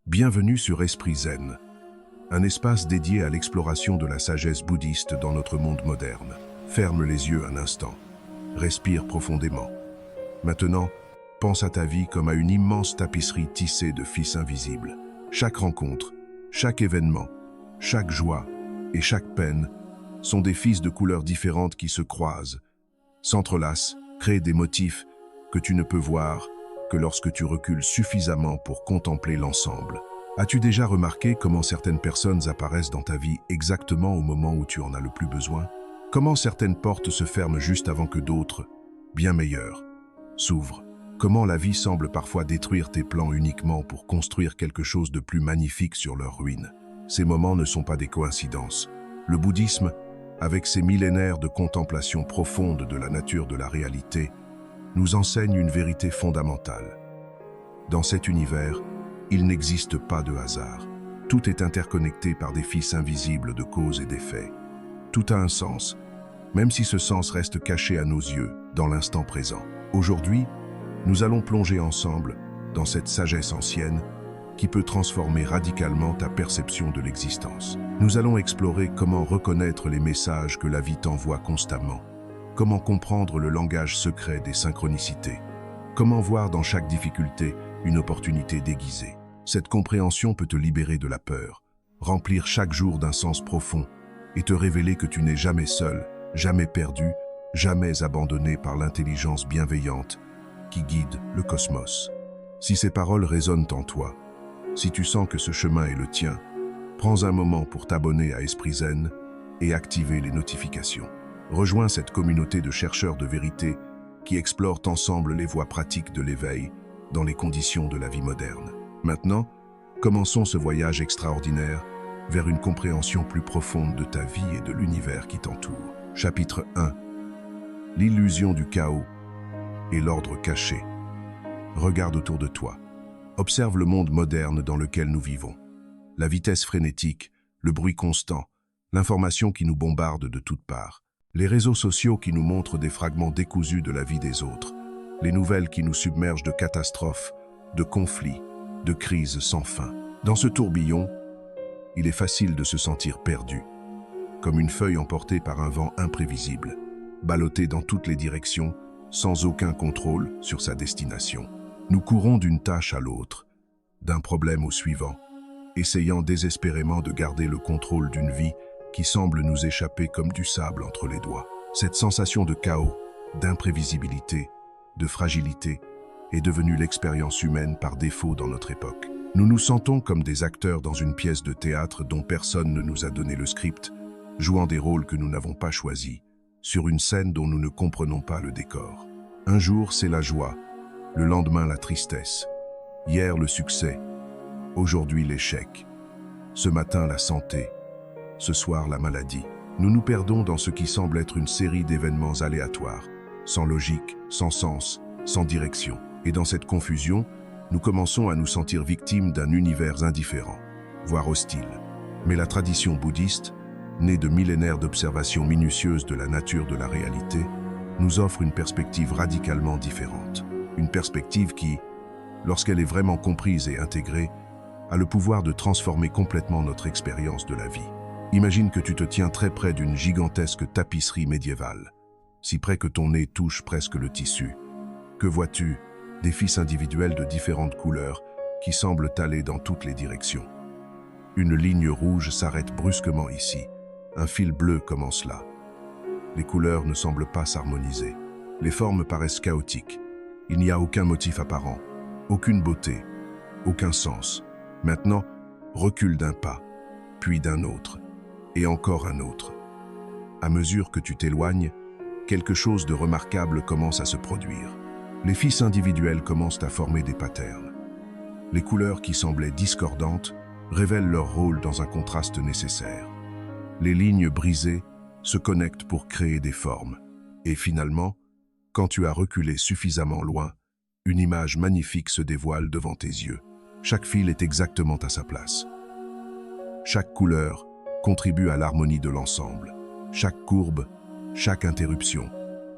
Bienvenue sur Esprit Zen, un espace dédié à l'exploration de la sagesse bouddhiste dans notre monde moderne. Ferme les yeux un instant, respire profondément. Maintenant, pense à ta vie comme à une immense tapisserie tissée de fils invisibles. Chaque rencontre, chaque événement, chaque joie et chaque peine sont des fils de couleurs différentes qui se croisent, s'entrelacent, créent des motifs que tu ne peux voir que lorsque tu recules suffisamment pour contempler l'ensemble. As-tu déjà remarqué comment certaines personnes apparaissent dans ta vie exactement au moment où tu en as le plus besoin? Comment certaines portes se ferment juste avant que d'autres, bien meilleures, s'ouvrent? Comment la vie semble parfois détruire tes plans uniquement pour construire quelque chose de plus magnifique sur leurs ruines? Ces moments ne sont pas des coïncidences. Le bouddhisme, avec ses millénaires de contemplation profonde de la nature de la réalité, nous enseigne une vérité fondamentale. Dans cet univers, il n'existe pas de hasard. Tout est interconnecté par des fils invisibles de cause et d'effet. Tout a un sens, même si ce sens reste caché à nos yeux dans l'instant présent. Aujourd'hui, nous allons plonger ensemble dans cette sagesse ancienne qui peut transformer radicalement ta perception de l'existence. Nous allons explorer comment reconnaître les messages que la vie t'envoie constamment, comment comprendre le langage secret des synchronicités, comment voir dans chaque difficulté une opportunité déguisée. Cette compréhension peut te libérer de la peur, remplir chaque jour d'un sens profond et te révéler que tu n'es jamais seul, jamais perdu, jamais abandonné par l'intelligence bienveillante qui guide le cosmos. Si ces paroles résonnent en toi, si tu sens que ce chemin est le tien, prends un moment pour t'abonner à Esprit Zen et activer les notifications. Rejoins cette communauté de chercheurs de vérité qui explorent ensemble les voies pratiques de l'éveil dans les conditions de la vie moderne. Maintenant, commençons ce voyage extraordinaire vers une compréhension plus profonde de ta vie et de l'univers qui t'entoure. Chapitre 1. L'illusion du chaos et l'ordre caché. Regarde autour de toi. Observe le monde moderne dans lequel nous vivons. La vitesse frénétique, le bruit constant, l'information qui nous bombarde de toutes parts. Les réseaux sociaux qui nous montrent des fragments décousus de la vie des autres. Les nouvelles qui nous submergent de catastrophes, de conflits, de crises sans fin. Dans ce tourbillon, il est facile de se sentir perdu, comme une feuille emportée par un vent imprévisible, ballottée dans toutes les directions, sans aucun contrôle sur sa destination. Nous courons d'une tâche à l'autre, d'un problème au suivant, essayant désespérément de garder le contrôle d'une vie qui semble nous échapper comme du sable entre les doigts. Cette sensation de chaos, d'imprévisibilité, de fragilité est devenue l'expérience humaine par défaut dans notre époque. Nous nous sentons comme des acteurs dans une pièce de théâtre dont personne ne nous a donné le script, jouant des rôles que nous n'avons pas choisis, sur une scène dont nous ne comprenons pas le décor. Un jour, c'est la joie, le lendemain, la tristesse. Hier, le succès, aujourd'hui, l'échec. Ce matin, la santé. Ce soir, la maladie. Nous nous perdons dans ce qui semble être une série d'événements aléatoires, sans logique, sans sens, sans direction. Et dans cette confusion, nous commençons à nous sentir victimes d'un univers indifférent, voire hostile. Mais la tradition bouddhiste, née de millénaires d'observations minutieuses de la nature de la réalité, nous offre une perspective radicalement différente. Une perspective qui, lorsqu'elle est vraiment comprise et intégrée, a le pouvoir de transformer complètement notre expérience de la vie. Imagine que tu te tiens très près d'une gigantesque tapisserie médiévale, si près que ton nez touche presque le tissu. Que vois-tu? Des fils individuels de différentes couleurs qui semblent aller dans toutes les directions. Une ligne rouge s'arrête brusquement ici. Un fil bleu commence là. Les couleurs ne semblent pas s'harmoniser. Les formes paraissent chaotiques. Il n'y a aucun motif apparent, aucune beauté, aucun sens. Maintenant, recule d'un pas, puis d'un autre, et encore un autre. À mesure que tu t'éloignes, quelque chose de remarquable commence à se produire. Les fils individuels commencent à former des patterns. Les couleurs qui semblaient discordantes révèlent leur rôle dans un contraste nécessaire. Les lignes brisées se connectent pour créer des formes. Et finalement, quand tu as reculé suffisamment loin, une image magnifique se dévoile devant tes yeux. Chaque fil est exactement à sa place. Chaque couleur contribue à l'harmonie de l'ensemble. Chaque courbe, chaque interruption,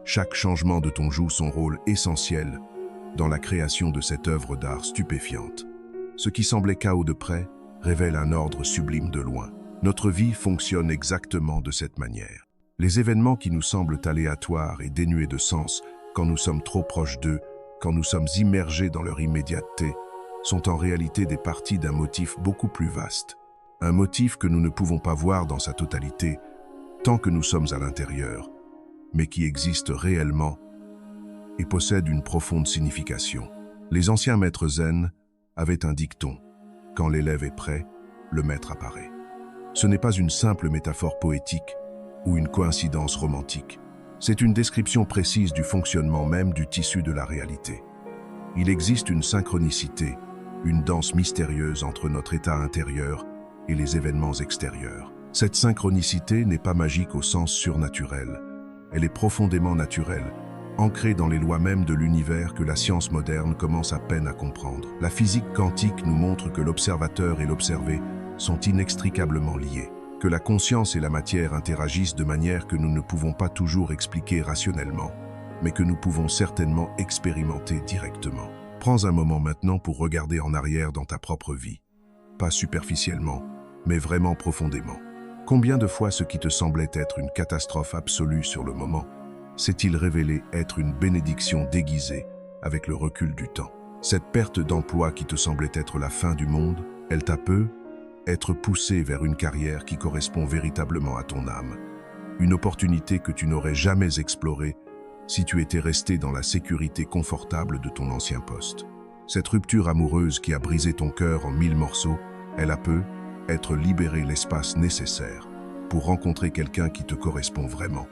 chaque changement de ton joue son rôle essentiel dans la création de cette œuvre d'art stupéfiante. Ce qui semblait chaos de près révèle un ordre sublime de loin. Notre vie fonctionne exactement de cette manière. Les événements qui nous semblent aléatoires et dénués de sens, quand nous sommes trop proches d'eux, quand nous sommes immergés dans leur immédiateté, sont en réalité des parties d'un motif beaucoup plus vaste. Un motif que nous ne pouvons pas voir dans sa totalité, tant que nous sommes à l'intérieur, mais qui existe réellement et possède une profonde signification. Les anciens maîtres zen avaient un dicton: quand l'élève est prêt, le maître apparaît. Ce n'est pas une simple métaphore poétique ou une coïncidence romantique. C'est une description précise du fonctionnement même du tissu de la réalité. Il existe une synchronicité, une danse mystérieuse entre notre état intérieur et les événements extérieurs. Cette synchronicité n'est pas magique au sens surnaturel. Elle est profondément naturelle, ancrée dans les lois mêmes de l'univers que la science moderne commence à peine à comprendre. La physique quantique nous montre que l'observateur et l'observé sont inextricablement liés, que la conscience et la matière interagissent de manière que nous ne pouvons pas toujours expliquer rationnellement, mais que nous pouvons certainement expérimenter directement. Prends un moment maintenant pour regarder en arrière dans ta propre vie. Pas superficiellement, mais vraiment profondément. Combien de fois ce qui te semblait être une catastrophe absolue sur le moment s'est-il révélé être une bénédiction déguisée avec le recul du temps? Cette perte d'emploi qui te semblait être la fin du monde, elle t'a peu être poussé vers une carrière qui correspond véritablement à ton âme. Une opportunité que tu n'aurais jamais explorée si tu étais resté dans la sécurité confortable de ton ancien poste. Cette rupture amoureuse qui a brisé ton cœur en 1000 morceaux, elle a peu être libéré l'espace nécessaire pour rencontrer quelqu'un qui te correspond vraiment,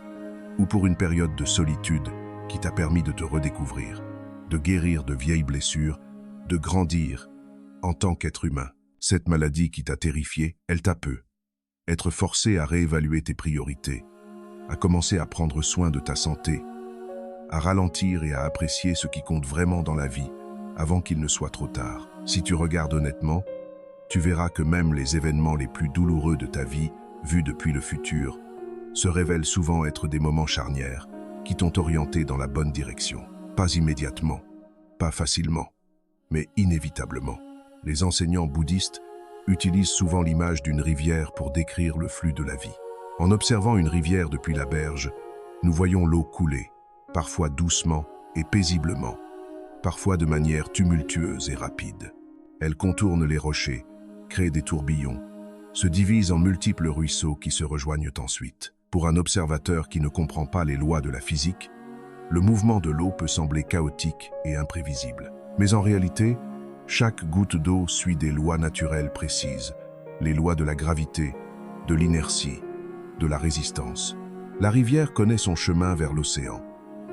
ou pour une période de solitude qui t'a permis de te redécouvrir, de guérir de vieilles blessures, de grandir en tant qu'être humain. Cette maladie qui t'a terrifié, elle t'a peu être forcé à réévaluer tes priorités, à commencer à prendre soin de ta santé, à ralentir et à apprécier ce qui compte vraiment dans la vie avant qu'il ne soit trop tard. Si tu regardes honnêtement, tu verras que même les événements les plus douloureux de ta vie, vus depuis le futur, se révèlent souvent être des moments charnières qui t'ont orienté dans la bonne direction. Pas immédiatement, pas facilement, mais inévitablement. Les enseignants bouddhistes utilisent souvent l'image d'une rivière pour décrire le flux de la vie. En observant une rivière depuis la berge, nous voyons l'eau couler, parfois doucement et paisiblement, parfois de manière tumultueuse et rapide. Elle contourne les rochers, crée des tourbillons, se divise en multiples ruisseaux qui se rejoignent ensuite. Pour un observateur qui ne comprend pas les lois de la physique, le mouvement de l'eau peut sembler chaotique et imprévisible. Mais en réalité, chaque goutte d'eau suit des lois naturelles précises, les lois de la gravité, de l'inertie, de la résistance. La rivière connaît son chemin vers l'océan,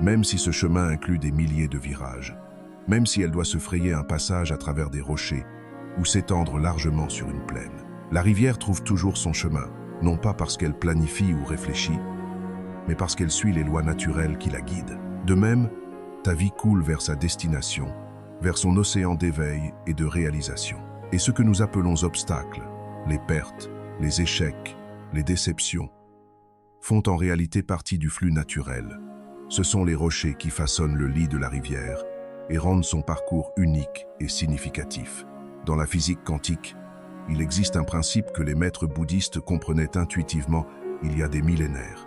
même si ce chemin inclut des milliers de virages, même si elle doit se frayer un passage à travers des rochers ou s'étendre largement sur une plaine. La rivière trouve toujours son chemin, non pas parce qu'elle planifie ou réfléchit, mais parce qu'elle suit les lois naturelles qui la guident. De même, ta vie coule vers sa destination, vers son océan d'éveil et de réalisation. Et ce que nous appelons obstacles, les pertes, les échecs, les déceptions, font en réalité partie du flux naturel. Ce sont les rochers qui façonnent le lit de la rivière et rendent son parcours unique et significatif. Dans la physique quantique, il existe un principe que les maîtres bouddhistes comprenaient intuitivement il y a des millénaires.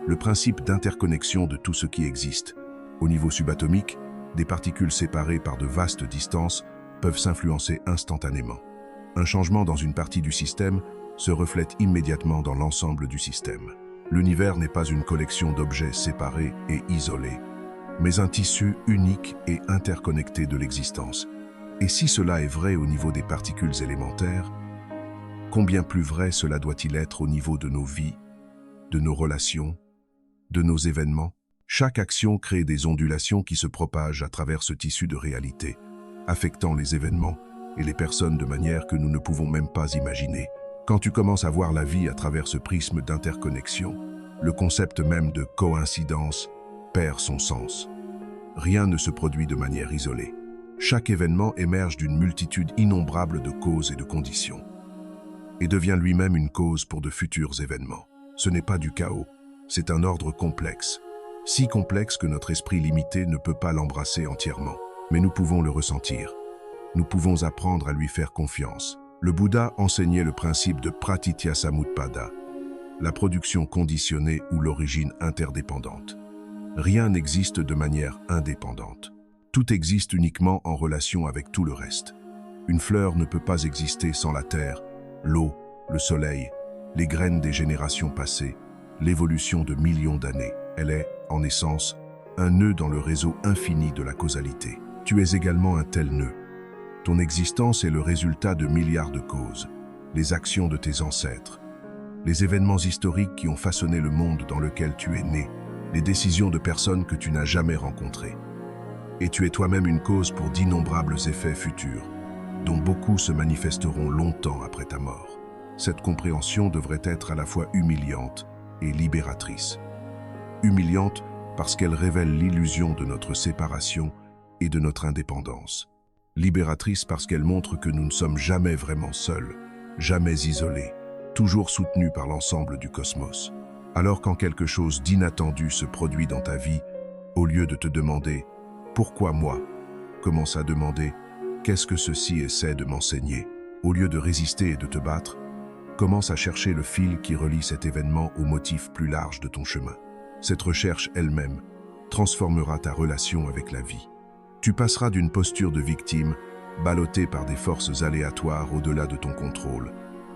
Le principe d'interconnexion de tout ce qui existe. Au niveau subatomique, des particules séparées par de vastes distances peuvent s'influencer instantanément. Un changement dans une partie du système se reflète immédiatement dans l'ensemble du système. L'univers n'est pas une collection d'objets séparés et isolés, mais un tissu unique et interconnecté de l'existence. Et si cela est vrai au niveau des particules élémentaires, combien plus vrai cela doit-il être au niveau de nos vies, de nos relations, de nos événements? Chaque action crée des ondulations qui se propagent à travers ce tissu de réalité, affectant les événements et les personnes de manière que nous ne pouvons même pas imaginer. Quand tu commences à voir la vie à travers ce prisme d'interconnexion, le concept même de coïncidence perd son sens. Rien ne se produit de manière isolée. Chaque événement émerge d'une multitude innombrable de causes et de conditions, et devient lui-même une cause pour de futurs événements. Ce n'est pas du chaos, c'est un ordre complexe, si complexe que notre esprit limité ne peut pas l'embrasser entièrement, mais nous pouvons le ressentir. nous pouvons apprendre à lui faire confiance. Le Bouddha enseignait le principe de Pratitya Samutpada, la production conditionnée ou l'origine interdépendante. Rien n'existe de manière indépendante. Tout existe uniquement en relation avec tout le reste. Une fleur ne peut pas exister sans la terre, l'eau, le soleil, les graines des générations passées, l'évolution de millions d'années. Elle est, en essence, un nœud dans le réseau infini de la causalité. Tu es également un tel nœud. Ton existence est le résultat de milliards de causes, les actions de tes ancêtres, les événements historiques qui ont façonné le monde dans lequel tu es né, les décisions de personnes que tu n'as jamais rencontrées. Et tu es toi-même une cause pour d'innombrables effets futurs, dont beaucoup se manifesteront longtemps après ta mort. Cette compréhension devrait être à la fois humiliante et libératrice. Humiliante parce qu'elle révèle l'illusion de notre séparation et de notre indépendance. Libératrice parce qu'elle montre que nous ne sommes jamais vraiment seuls, jamais isolés, toujours soutenus par l'ensemble du cosmos. Alors quand quelque chose d'inattendu se produit dans ta vie, au lieu de te demander « Pourquoi moi ?», commence à demander « Qu'est-ce que ceci essaie de m'enseigner ?» Au lieu de résister et de te battre, commence à chercher le fil qui relie cet événement au motif plus large de ton chemin. Cette recherche elle-même transformera ta relation avec la vie. Tu passeras d'une posture de victime, ballottée par des forces aléatoires au-delà de ton contrôle,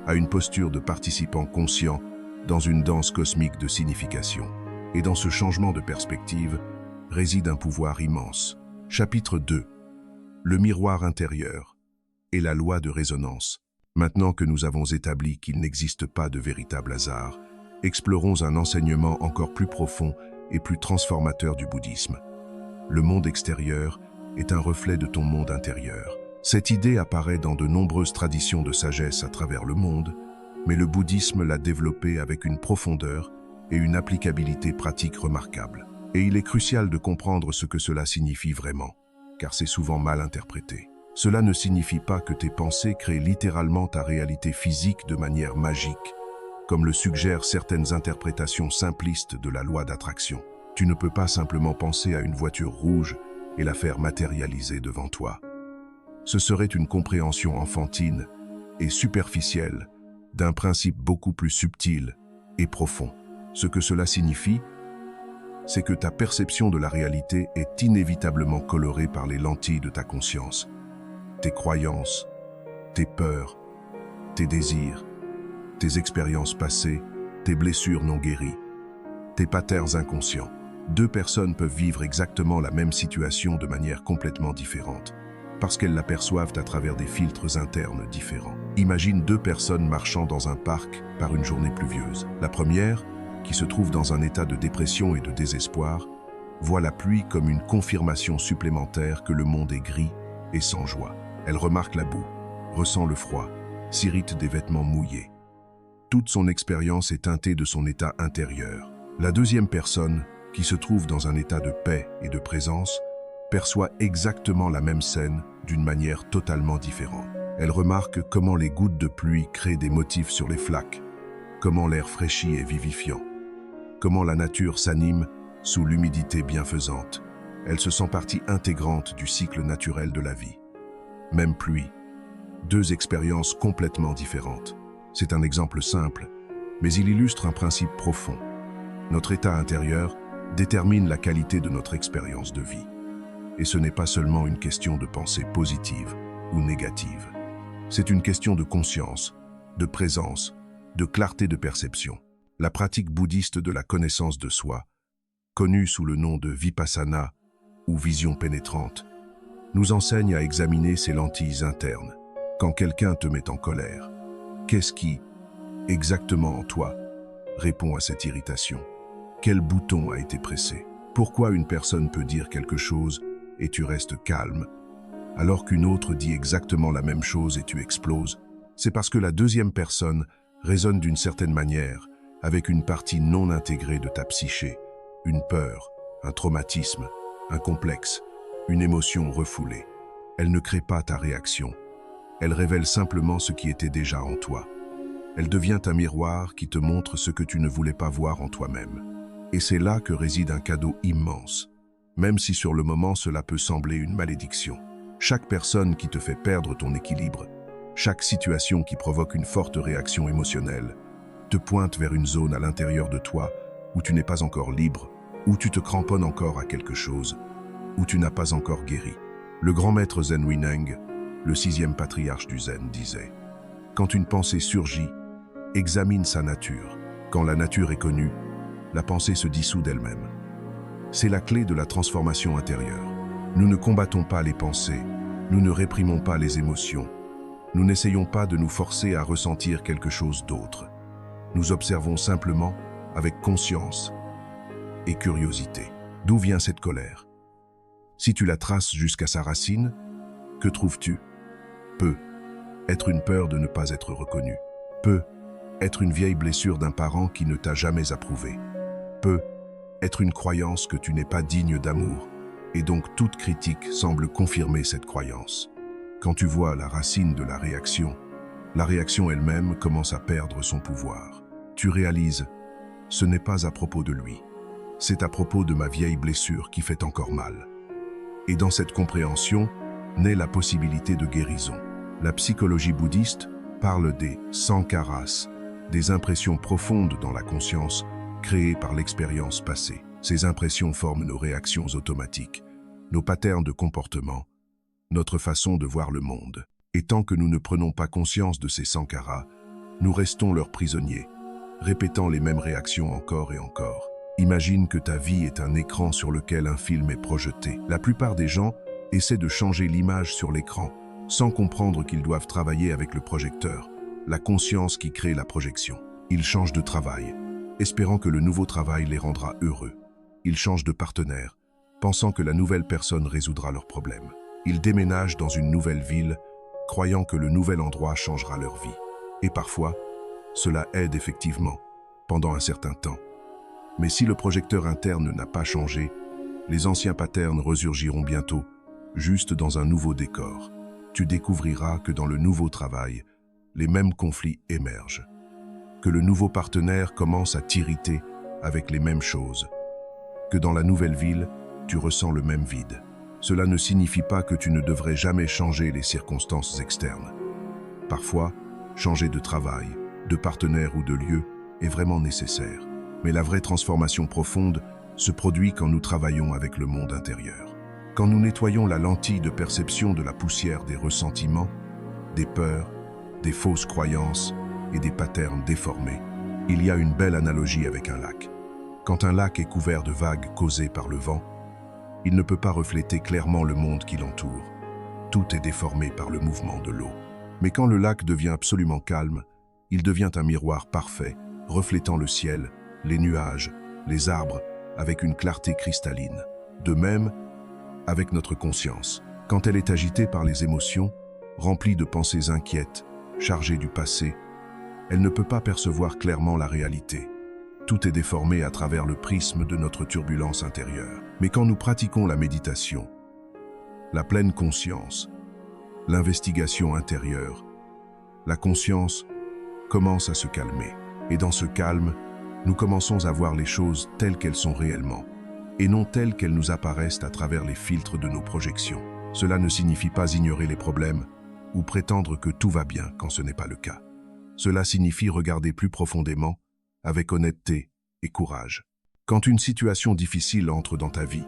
à une posture de participant conscient dans une danse cosmique de signification. Et dans ce changement de perspective réside un pouvoir immense. Chapitre 2. Le miroir intérieur et la loi de résonance. Maintenant que nous avons établi qu'il n'existe pas de véritable hasard, explorons un enseignement encore plus profond et plus transformateur du bouddhisme. Le monde extérieur est un reflet de ton monde intérieur. Cette idée apparaît dans de nombreuses traditions de sagesse à travers le monde, mais le bouddhisme l'a développée avec une profondeur et une applicabilité pratique remarquables. Et il est crucial de comprendre ce que cela signifie vraiment, car c'est souvent mal interprété. Cela ne signifie pas que tes pensées créent littéralement ta réalité physique de manière magique, comme le suggèrent certaines interprétations simplistes de la loi d'attraction. Tu ne peux pas simplement penser à une voiture rouge et la faire matérialiser devant toi. Ce serait une compréhension enfantine et superficielle d'un principe beaucoup plus subtil et profond. Ce que cela signifie, c'est que ta perception de la réalité est inévitablement colorée par les lentilles de ta conscience, tes croyances, tes peurs, tes désirs, tes expériences passées, tes blessures non guéries, tes patterns inconscients. Deux personnes peuvent vivre exactement la même situation de manière complètement différente, parce qu'elles l'aperçoivent à travers des filtres internes différents. Imagine deux personnes marchant dans un parc par une journée pluvieuse. La première, qui se trouve dans un état de dépression et de désespoir, voit la pluie comme une confirmation supplémentaire que le monde est gris et sans joie. Elle remarque la boue, ressent le froid, s'irrite des vêtements mouillés. Toute son expérience est teintée de son état intérieur. La deuxième personne, qui se trouve dans un état de paix et de présence, perçoit exactement la même scène d'une manière totalement différente. Elle remarque comment les gouttes de pluie créent des motifs sur les flaques, comment l'air fraîchit et vivifiant, comment la nature s'anime sous l'humidité bienfaisante. Elle se sent partie intégrante du cycle naturel de la vie. Même pluie, deux expériences complètement différentes. C'est un exemple simple, mais il illustre un principe profond. Notre état intérieur détermine la qualité de notre expérience de vie. Et ce n'est pas seulement une question de pensée positive ou négative. C'est une question de conscience, de présence, de clarté de perception. La pratique bouddhiste de la connaissance de soi, connue sous le nom de vipassana ou vision pénétrante, nous enseigne à examiner ces lentilles internes. Quand quelqu'un te met en colère, qu'est-ce qui, exactement en toi, répond à cette irritation? Quel bouton a été pressé? Pourquoi une personne peut dire quelque chose et tu restes calme, alors qu'une autre dit exactement la même chose et tu exploses? C'est parce que la deuxième personne résonne d'une certaine manière avec une partie non intégrée de ta psyché, une peur, un traumatisme, un complexe, une émotion refoulée. Elle ne crée pas ta réaction. Elle révèle simplement ce qui était déjà en toi. Elle devient un miroir qui te montre ce que tu ne voulais pas voir en toi-même. Et c'est là que réside un cadeau immense, même si sur le moment cela peut sembler une malédiction. Chaque personne qui te fait perdre ton équilibre, chaque situation qui provoque une forte réaction émotionnelle, te pointe vers une zone à l'intérieur de toi où tu n'es pas encore libre, où tu te cramponnes encore à quelque chose, où tu n'as pas encore guéri. Le grand maître Zen Huineng, le 6e patriarche du Zen, disait « Quand une pensée surgit, examine sa nature. Quand la nature est connue, la pensée se dissout d'elle-même. » C'est la clé de la transformation intérieure. Nous ne combattons pas les pensées, nous ne réprimons pas les émotions, nous n'essayons pas de nous forcer à ressentir quelque chose d'autre. Nous observons simplement avec conscience et curiosité. D'où vient cette colère? Si tu la traces jusqu'à sa racine, que trouves-tu? Peut être une peur de ne pas être reconnu. Peut être une vieille blessure d'un parent qui ne t'a jamais approuvé. Peut être une croyance que tu n'es pas digne d'amour. Et donc toute critique semble confirmer cette croyance. Quand tu vois la racine de la réaction elle-même commence à perdre son pouvoir. Tu réalises, ce n'est pas à propos de lui. C'est à propos de ma vieille blessure qui fait encore mal. Et dans cette compréhension, naît la possibilité de guérison. La psychologie bouddhiste parle des sankharas, des impressions profondes dans la conscience créées par l'expérience passée. Ces impressions forment nos réactions automatiques, nos patterns de comportement, notre façon de voir le monde. Et tant que nous ne prenons pas conscience de ces sankharas, nous restons leurs prisonniers, répétant les mêmes réactions encore et encore. Imagine que ta vie est un écran sur lequel un film est projeté. La plupart des gens essaient de changer l'image sur l'écran, sans comprendre qu'ils doivent travailler avec le projecteur, la conscience qui crée la projection. Ils changent de travail, espérant que le nouveau travail les rendra heureux. Ils changent de partenaire, pensant que la nouvelle personne résoudra leurs problèmes. Ils déménagent dans une nouvelle ville, croyant que le nouvel endroit changera leur vie. Et parfois, cela aide effectivement, pendant un certain temps. Mais si le projecteur interne n'a pas changé, les anciens patterns resurgiront bientôt, juste dans un nouveau décor. Tu découvriras que dans le nouveau travail, les mêmes conflits émergent. Que le nouveau partenaire commence à t'irriter avec les mêmes choses. Que dans la nouvelle ville, tu ressens le même vide. Cela ne signifie pas que tu ne devrais jamais changer les circonstances externes. Parfois, changer de travail, de partenaire ou de lieu est vraiment nécessaire. Mais la vraie transformation profonde se produit quand nous travaillons avec le monde intérieur. Quand nous nettoyons la lentille de perception de la poussière des ressentiments, des peurs, des fausses croyances et des patterns déformés, il y a une belle analogie avec un lac. Quand un lac est couvert de vagues causées par le vent, il ne peut pas refléter clairement le monde qui l'entoure. Tout est déformé par le mouvement de l'eau. Mais quand le lac devient absolument calme, il devient un miroir parfait, reflétant le ciel, les nuages, les arbres, avec une clarté cristalline. De même, avec notre conscience, quand elle est agitée par les émotions, remplie de pensées inquiètes, chargée du passé, elle ne peut pas percevoir clairement la réalité. Tout est déformé à travers le prisme de notre turbulence intérieure. Mais quand nous pratiquons la méditation, la pleine conscience, l'investigation intérieure, la conscience commence à se calmer. Et dans ce calme, nous commençons à voir les choses telles qu'elles sont réellement, et non telles qu'elles nous apparaissent à travers les filtres de nos projections. Cela ne signifie pas ignorer les problèmes ou prétendre que tout va bien quand ce n'est pas le cas. Cela signifie regarder plus profondément, avec honnêteté et courage. Quand une situation difficile entre dans ta vie,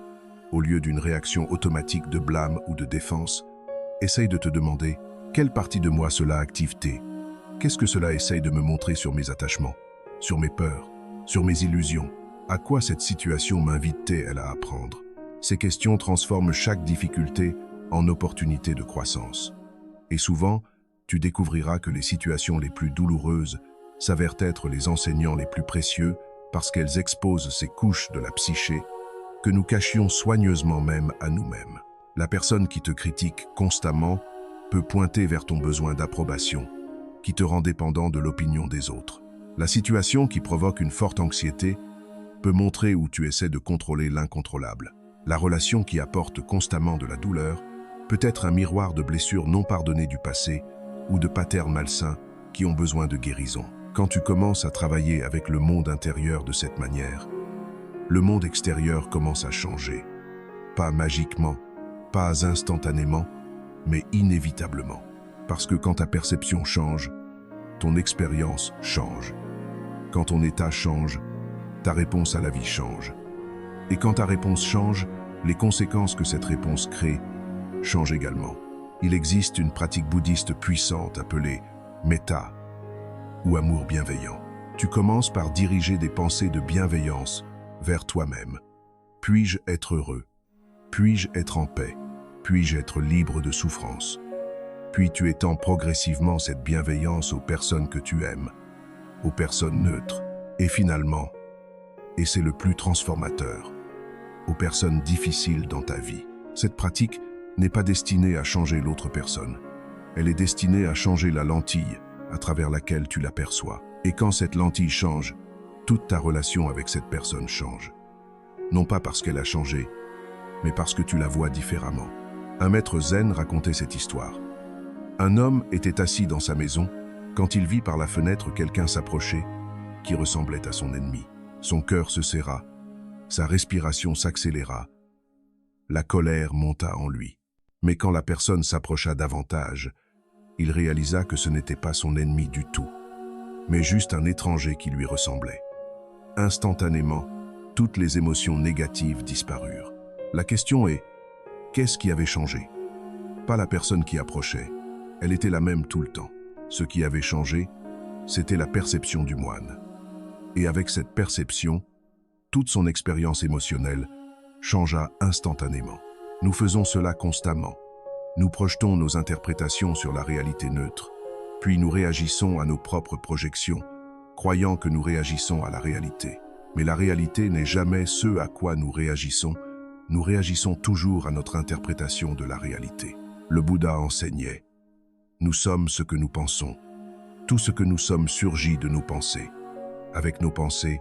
au lieu d'une réaction automatique de blâme ou de défense, essaye de te demander quelle partie de moi cela active-t-elle. Qu'est-ce que cela essaye de me montrer sur mes attachements, sur mes peurs, sur mes illusions? À quoi cette situation m'invite-t-elle à apprendre? Ces questions transforment chaque difficulté en opportunité de croissance. Et souvent, tu découvriras que les situations les plus douloureuses s'avèrent être les enseignants les plus précieux parce qu'elles exposent ces couches de la psyché que nous cachions soigneusement même à nous-mêmes. La personne qui te critique constamment peut pointer vers ton besoin d'approbation, qui te rend dépendant de l'opinion des autres. La situation qui provoque une forte anxiété peut montrer où tu essaies de contrôler l'incontrôlable. La relation qui apporte constamment de la douleur peut être un miroir de blessures non pardonnées du passé ou de patterns malsains qui ont besoin de guérison. Quand tu commences à travailler avec le monde intérieur de cette manière, le monde extérieur commence à changer. Pas magiquement, pas instantanément, mais inévitablement. Parce que quand ta perception change, ton expérience change. Quand ton état change, ta réponse à la vie change. Et quand ta réponse change, les conséquences que cette réponse crée changent également. Il existe une pratique bouddhiste puissante appelée metta, ou amour bienveillant. Tu commences par diriger des pensées de bienveillance vers toi-même. Puis-je être heureux? Puis-je être en paix? Puis-je être libre de souffrance? Puis tu étends progressivement cette bienveillance aux personnes que tu aimes, aux personnes neutres, et finalement, et c'est le plus transformateur, aux personnes difficiles dans ta vie. Cette pratique n'est pas destinée à changer l'autre personne. Elle est destinée à changer la lentille à travers laquelle tu l'aperçois. Et quand cette lentille change, toute ta relation avec cette personne change. Non pas parce qu'elle a changé, mais parce que tu la vois différemment. Un maître zen racontait cette histoire. Un homme était assis dans sa maison quand il vit par la fenêtre quelqu'un s'approcher qui ressemblait à son ennemi. Son cœur se serra, sa respiration s'accéléra, la colère monta en lui. Mais quand la personne s'approcha davantage, il réalisa que ce n'était pas son ennemi du tout, mais juste un étranger qui lui ressemblait. Instantanément, toutes les émotions négatives disparurent. La question est, qu'est-ce qui avait changé? Pas la personne qui approchait, elle était la même tout le temps. Ce qui avait changé, c'était la perception du moine. Et avec cette perception, toute son expérience émotionnelle changea instantanément. Nous faisons cela constamment. Nous projetons nos interprétations sur la réalité neutre, puis nous réagissons à nos propres projections, croyant que nous réagissons à la réalité. Mais la réalité n'est jamais ce à quoi nous réagissons toujours à notre interprétation de la réalité. Le Bouddha enseignait « Nous sommes ce que nous pensons. Tout ce que nous sommes surgit de nos pensées. Avec nos pensées,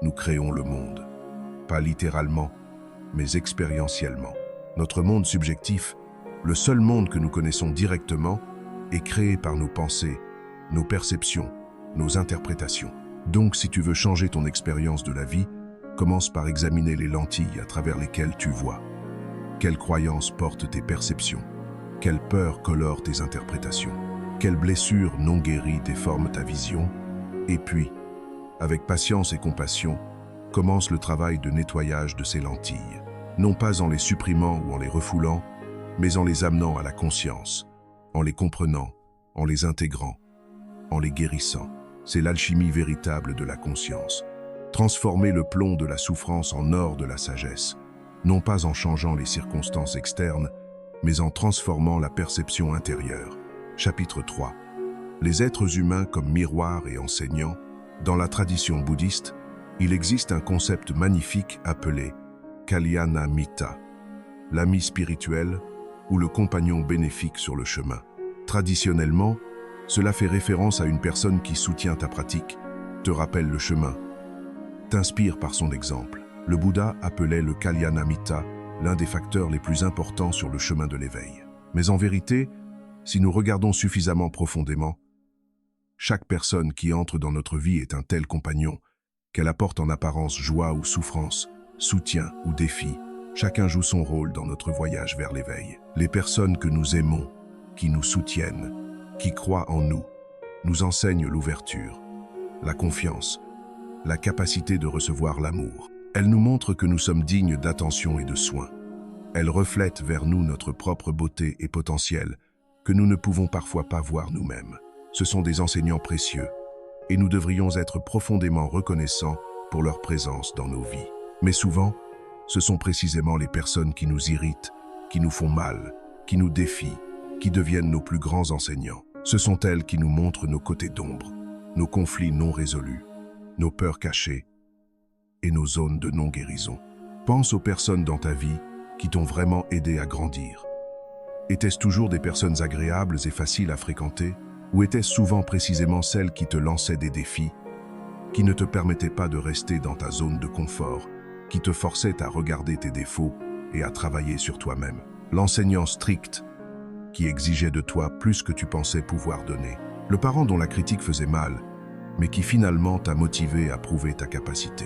nous créons le monde. Pas littéralement, mais expérientiellement. Notre monde subjectif, le seul monde que nous connaissons directement, est créé par nos pensées, nos perceptions, nos interprétations. Donc, si tu veux changer ton expérience de la vie, commence par examiner les lentilles à travers lesquelles tu vois. Quelles croyances portent tes perceptions? Quelle peur colore tes interprétations? Quelles blessures non guéries déforment ta vision? Et puis, avec patience et compassion, commence le travail de nettoyage de ces lentilles. Non pas en les supprimant ou en les refoulant, mais en les amenant à la conscience, en les comprenant, en les intégrant, en les guérissant. C'est l'alchimie véritable de la conscience. Transformer le plomb de la souffrance en or de la sagesse, non pas en changeant les circonstances externes, mais en transformant la perception intérieure. Chapitre 3. Les êtres humains comme miroirs et enseignants. Dans la tradition bouddhiste, il existe un concept magnifique appelé Kalyana Mitta, l'ami spirituel ou le compagnon bénéfique sur le chemin. Traditionnellement, cela fait référence à une personne qui soutient ta pratique, te rappelle le chemin, t'inspire par son exemple. Le Bouddha appelait le Kalyana Mitta l'un des facteurs les plus importants sur le chemin de l'éveil. Mais en vérité, si nous regardons suffisamment profondément, chaque personne qui entre dans notre vie est un tel compagnon, qu'elle apporte en apparence joie ou souffrance, soutien ou défi. Chacun joue son rôle dans notre voyage vers l'éveil. Les personnes que nous aimons, qui nous soutiennent, qui croient en nous, nous enseignent l'ouverture, la confiance, la capacité de recevoir l'amour. Elles nous montrent que nous sommes dignes d'attention et de soins. Elles reflètent vers nous notre propre beauté et potentiel que nous ne pouvons parfois pas voir nous-mêmes. Ce sont des enseignants précieux et nous devrions être profondément reconnaissants pour leur présence dans nos vies. Mais souvent, ce sont précisément les personnes qui nous irritent, qui nous font mal, qui nous défient, qui deviennent nos plus grands enseignants. Ce sont elles qui nous montrent nos côtés d'ombre, nos conflits non résolus, nos peurs cachées et nos zones de non-guérison. Pense aux personnes dans ta vie qui t'ont vraiment aidé à grandir. Étaient-ce toujours des personnes agréables et faciles à fréquenter, ou étaient-ce souvent précisément celles qui te lançaient des défis, qui ne te permettaient pas de rester dans ta zone de confort, qui te forçaient à regarder tes défauts et à travailler sur toi-même? L'enseignant strict, qui exigeait de toi plus que tu pensais pouvoir donner. Le parent dont la critique faisait mal, mais qui finalement t'a motivé à prouver ta capacité.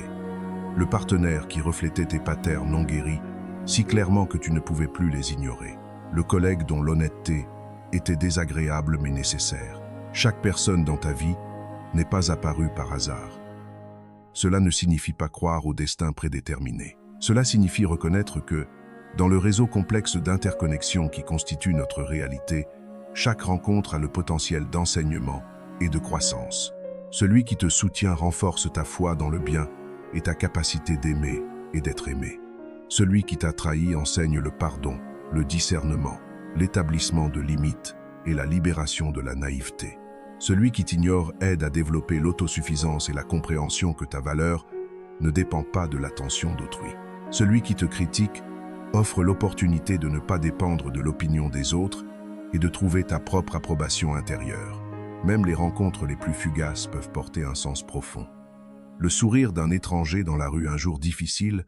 Le partenaire qui reflétait tes patterns non guéris, si clairement que tu ne pouvais plus les ignorer. le collègue dont l'honnêteté était désagréable mais nécessaire. Chaque personne dans ta vie n'est pas apparue par hasard. Cela ne signifie pas croire au destin prédéterminé. Cela signifie reconnaître que, dans le réseau complexe d'interconnexion qui constitue notre réalité, chaque rencontre a le potentiel d'enseignement et de croissance. Celui qui te soutient renforce ta foi dans le bien et ta capacité d'aimer et d'être aimé. Celui qui t'a trahi enseigne le pardon, le discernement, l'établissement de limites et la libération de la naïveté. Celui qui t'ignore aide à développer l'autosuffisance et la compréhension que ta valeur ne dépend pas de l'attention d'autrui. Celui qui te critique offre l'opportunité de ne pas dépendre de l'opinion des autres et de trouver ta propre approbation intérieure. Même les rencontres les plus fugaces peuvent porter un sens profond. Le sourire d'un étranger dans la rue un jour difficile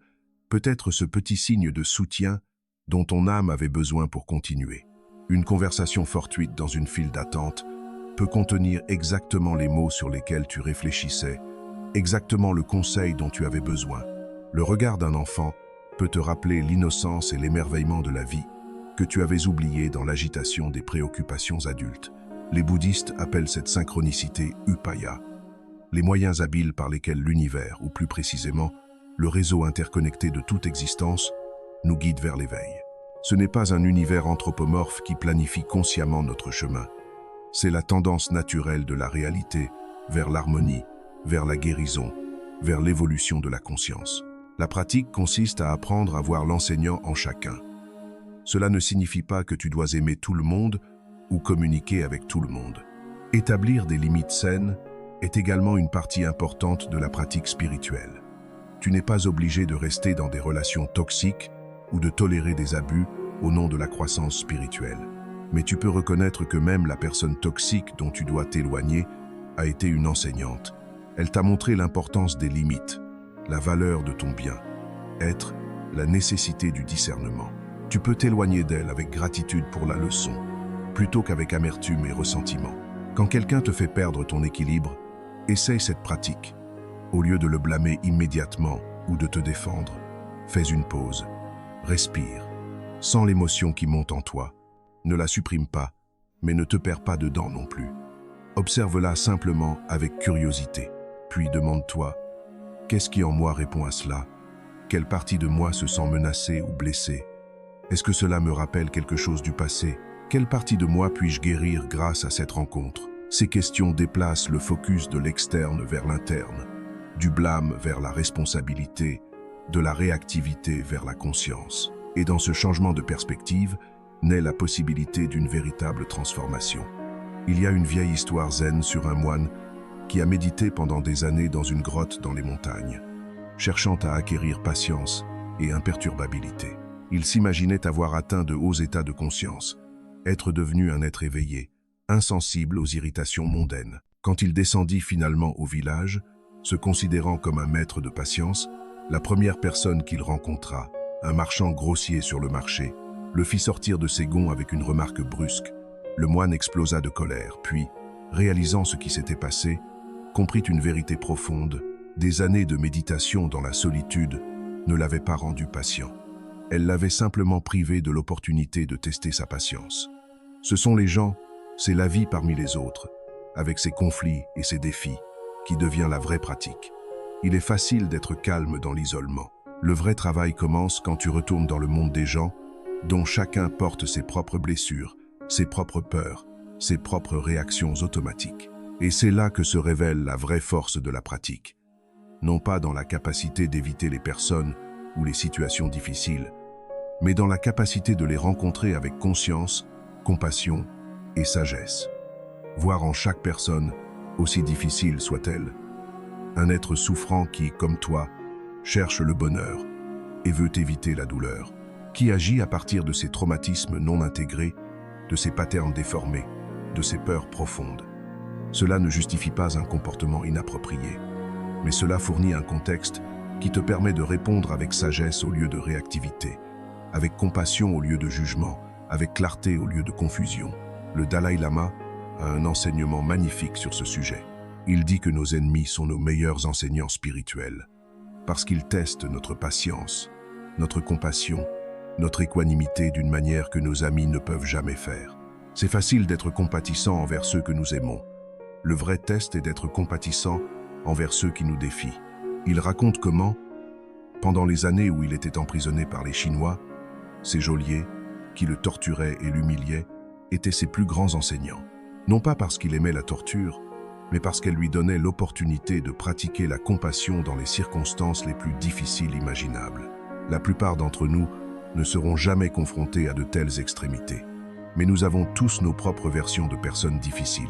peut être ce petit signe de soutien dont ton âme avait besoin pour continuer. Une conversation fortuite dans une file d'attente peut contenir exactement les mots sur lesquels tu réfléchissais, exactement le conseil dont tu avais besoin. Le regard d'un enfant peut te rappeler l'innocence et l'émerveillement de la vie que tu avais oublié dans l'agitation des préoccupations adultes. Les bouddhistes appellent cette synchronicité upaya, les moyens habiles par lesquels l'univers, ou plus précisément, le réseau interconnecté de toute existence, nous guide vers l'éveil. Ce n'est pas un univers anthropomorphe qui planifie consciemment notre chemin. C'est la tendance naturelle de la réalité vers l'harmonie, vers la guérison, vers l'évolution de la conscience. La pratique consiste à apprendre à voir l'enseignant en chacun. Cela ne signifie pas que tu dois aimer tout le monde ou communiquer avec tout le monde. Établir des limites saines est également une partie importante de la pratique spirituelle. Tu n'es pas obligé de rester dans des relations toxiques ou de tolérer des abus au nom de la croissance spirituelle. Mais tu peux reconnaître que même la personne toxique dont tu dois t'éloigner a été une enseignante. Elle t'a montré l'importance des limites, la valeur de ton bien-être, la nécessité du discernement. Tu peux t'éloigner d'elle avec gratitude pour la leçon, plutôt qu'avec amertume et ressentiment. Quand quelqu'un te fait perdre ton équilibre, essaye cette pratique. Au lieu de le blâmer immédiatement ou de te défendre, fais une pause, respire. Sens l'émotion qui monte en toi. Ne la supprime pas, mais ne te perds pas dedans non plus. Observe-la simplement avec curiosité, puis demande-toi, qu'est-ce qui en moi répond à cela? Quelle partie de moi se sent menacée ou blessée? Est-ce que cela me rappelle quelque chose du passé? Quelle partie de moi puis-je guérir grâce à cette rencontre? Ces questions déplacent le focus de l'externe vers l'interne, du blâme vers la responsabilité, de la réactivité vers la conscience. Et dans ce changement de perspective, naît la possibilité d'une véritable transformation. Il y a une vieille histoire zen sur un moine qui a médité pendant des années dans une grotte dans les montagnes, cherchant à acquérir patience et imperturbabilité. Il s'imaginait avoir atteint de hauts états de conscience, être devenu un être éveillé, insensible aux irritations mondaines. Quand il descendit finalement au village, se considérant comme un maître de patience, la première personne qu'il rencontra, un marchand grossier sur le marché, le fit sortir de ses gonds avec une remarque brusque. Le moine explosa de colère, puis, réalisant ce qui s'était passé, comprit une vérité profonde. Des années de méditation dans la solitude ne l'avaient pas rendu patient. Elles l'avaient simplement privé de l'opportunité de tester sa patience. Ce sont les gens, c'est la vie parmi les autres, avec ses conflits et ses défis, qui devient la vraie pratique. Il est facile d'être calme dans l'isolement. Le vrai travail commence quand tu retournes dans le monde des gens, dont chacun porte ses propres blessures, ses propres peurs, ses propres réactions automatiques. Et c'est là que se révèle la vraie force de la pratique. Non pas dans la capacité d'éviter les personnes ou les situations difficiles, mais dans la capacité de les rencontrer avec conscience, compassion et sagesse. Voir en chaque personne, aussi difficile soit-elle, un être souffrant qui, comme toi, cherche le bonheur et veut éviter la douleur, qui agit à partir de ses traumatismes non intégrés, de ses patterns déformés, de ses peurs profondes. Cela ne justifie pas un comportement inapproprié, mais cela fournit un contexte qui te permet de répondre avec sagesse au lieu de réactivité, avec compassion au lieu de jugement, avec clarté au lieu de confusion. Le Dalai Lama a un enseignement magnifique sur ce sujet. Il dit que nos ennemis sont nos meilleurs enseignants spirituels, parce qu'ils testent notre patience, notre compassion notre équanimité d'une manière que nos amis ne peuvent jamais faire. C'est facile d'être compatissant envers ceux que nous aimons. Le vrai test est d'être compatissant envers ceux qui nous défient. Il raconte comment, pendant les années où il était emprisonné par les Chinois, ses geôliers, qui le torturaient et l'humiliaient, étaient ses plus grands enseignants. Non pas parce qu'il aimait la torture, mais parce qu'elle lui donnait l'opportunité de pratiquer la compassion dans les circonstances les plus difficiles imaginables. La plupart d'entre nous ne seront jamais confrontés à de telles extrémités. Mais nous avons tous nos propres versions de personnes difficiles.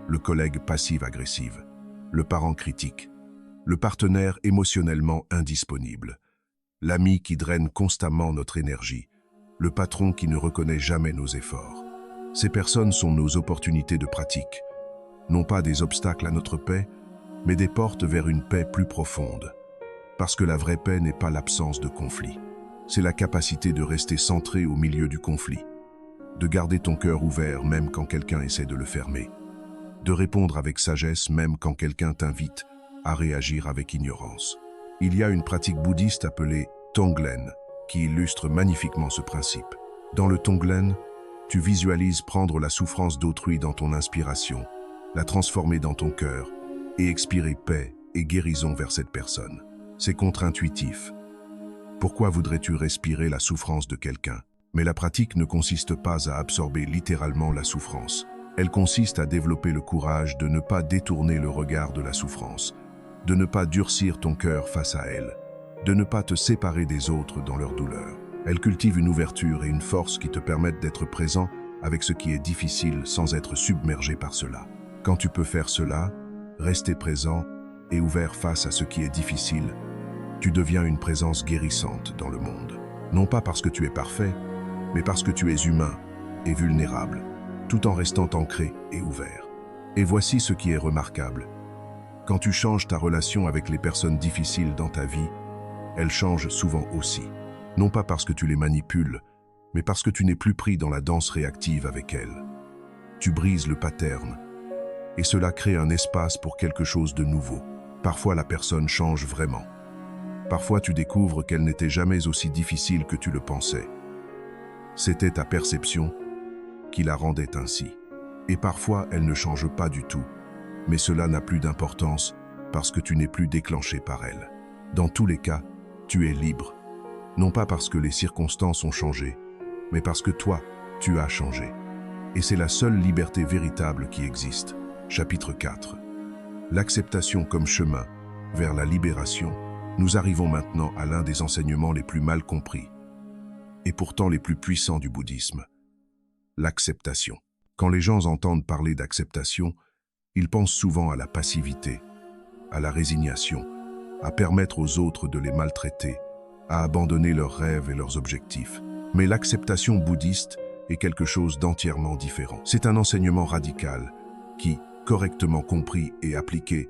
Le collègue passive-agressive, le parent critique, le partenaire émotionnellement indisponible, l'ami qui draine constamment notre énergie, le patron qui ne reconnaît jamais nos efforts. Ces personnes sont nos opportunités de pratique, non pas des obstacles à notre paix, mais des portes vers une paix plus profonde. Parce que la vraie paix n'est pas l'absence de conflit. C'est la capacité de rester centré au milieu du conflit, de garder ton cœur ouvert même quand quelqu'un essaie de le fermer, de répondre avec sagesse même quand quelqu'un t'invite à réagir avec ignorance. Il y a une pratique bouddhiste appelée Tonglen qui illustre magnifiquement ce principe. Dans le Tonglen, tu visualises prendre la souffrance d'autrui dans ton inspiration, la transformer dans ton cœur et expirer paix et guérison vers cette personne. C'est contre-intuitif. Pourquoi voudrais-tu respirer la souffrance de quelqu'un? Mais la pratique ne consiste pas à absorber littéralement la souffrance. Elle consiste à développer le courage de ne pas détourner le regard de la souffrance, de ne pas durcir ton cœur face à elle, de ne pas te séparer des autres dans leur douleur. Elle cultive une ouverture et une force qui te permettent d'être présent avec ce qui est difficile sans être submergé par cela. Quand tu peux faire cela, rester présent et ouvert face à ce qui est difficile, tu deviens une présence guérissante dans le monde. Non pas parce que tu es parfait, mais parce que tu es humain et vulnérable, tout en restant ancré et ouvert. Et voici ce qui est remarquable. Quand tu changes ta relation avec les personnes difficiles dans ta vie, elles changent souvent aussi. Non pas parce que tu les manipules, mais parce que tu n'es plus pris dans la danse réactive avec elles. Tu brises le pattern, et cela crée un espace pour quelque chose de nouveau. Parfois la personne change vraiment. Parfois tu découvres qu'elle n'était jamais aussi difficile que tu le pensais. C'était ta perception qui la rendait ainsi. Et parfois elle ne change pas du tout, mais cela n'a plus d'importance parce que tu n'es plus déclenché par elle. Dans tous les cas, tu es libre. Non pas parce que les circonstances ont changé, mais parce que toi, tu as changé. Et c'est la seule liberté véritable qui existe. Chapitre 4. L'acceptation comme chemin vers la libération. Nous arrivons maintenant à l'un des enseignements les plus mal compris, et pourtant les plus puissants du bouddhisme. L'acceptation. Quand les gens entendent parler d'acceptation, ils pensent souvent à la passivité, à la résignation, à permettre aux autres de les maltraiter, à abandonner leurs rêves et leurs objectifs. Mais l'acceptation bouddhiste est quelque chose d'entièrement différent. C'est un enseignement radical qui, correctement compris et appliqué,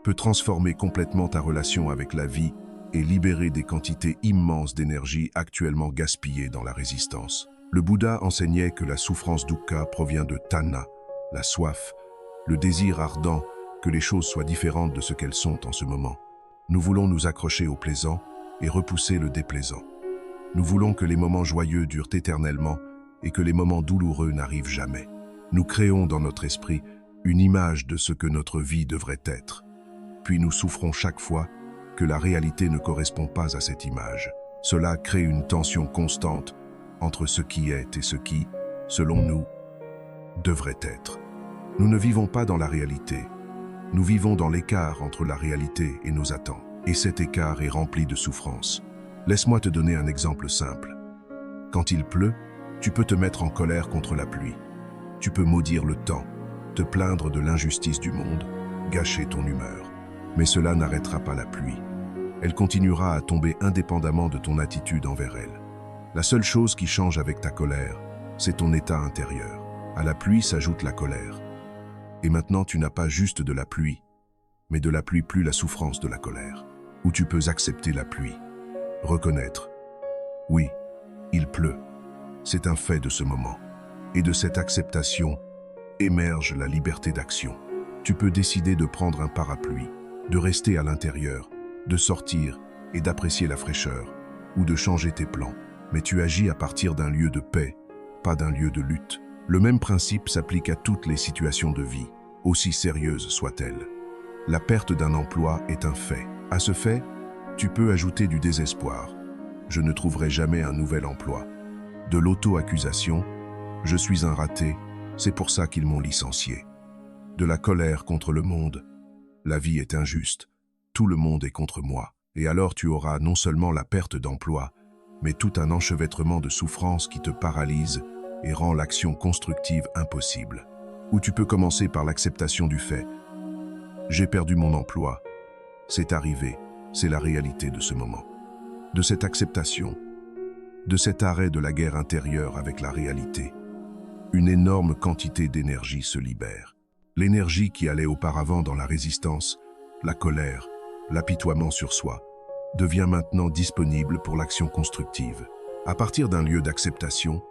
peut transformer complètement ta relation avec la vie et libérer des quantités immenses d'énergie actuellement gaspillées dans la résistance. Le Bouddha enseignait que la souffrance dukkha provient de tanha, la soif, le désir ardent que les choses soient différentes de ce qu'elles sont en ce moment. Nous voulons nous accrocher au plaisant et repousser le déplaisant. Nous voulons que les moments joyeux durent éternellement et que les moments douloureux n'arrivent jamais. Nous créons dans notre esprit une image de ce que notre vie devrait être. Puis nous souffrons chaque fois que la réalité ne correspond pas à cette image. Cela crée une tension constante entre ce qui est et ce qui, selon nous, devrait être. Nous ne vivons pas dans la réalité. Nous vivons dans l'écart entre la réalité et nos attentes. Et cet écart est rempli de souffrance. Laisse-moi te donner un exemple simple. Quand il pleut, tu peux te mettre en colère contre la pluie. Tu peux maudire le temps, te plaindre de l'injustice du monde, gâcher ton humeur. Mais cela n'arrêtera pas la pluie. Elle continuera à tomber indépendamment de ton attitude envers elle. La seule chose qui change avec ta colère, c'est ton état intérieur. À la pluie s'ajoute la colère. Et maintenant, tu n'as pas juste de la pluie, mais de la pluie plus la souffrance de la colère. Où tu peux accepter la pluie, reconnaître, oui, il pleut. C'est un fait de ce moment. Et de cette acceptation émerge la liberté d'action. Tu peux décider de prendre un parapluie, de rester à l'intérieur, de sortir et d'apprécier la fraîcheur, ou de changer tes plans. mais tu agis à partir d'un lieu de paix, pas d'un lieu de lutte. Le même principe s'applique à toutes les situations de vie, aussi sérieuses soient-elles. La perte d'un emploi est un fait. À ce fait, tu peux ajouter du désespoir. Je ne trouverai jamais un nouvel emploi. De l'auto-accusation, je suis un raté, c'est pour ça qu'ils m'ont licencié. De la colère contre le monde, la vie est injuste, tout le monde est contre moi. Et alors tu auras non seulement la perte d'emploi, mais tout un enchevêtrement de souffrances qui te paralyse et rend l'action constructive impossible. Ou tu peux commencer par l'acceptation du fait. J'ai perdu mon emploi. C'est arrivé, c'est la réalité de ce moment. De cette acceptation, de cet arrêt de la guerre intérieure avec la réalité, une énorme quantité d'énergie se libère. L'énergie qui allait auparavant dans la résistance, la colère, l'apitoiement sur soi, devient maintenant disponible pour l'action constructive. À partir d'un lieu d'acceptation,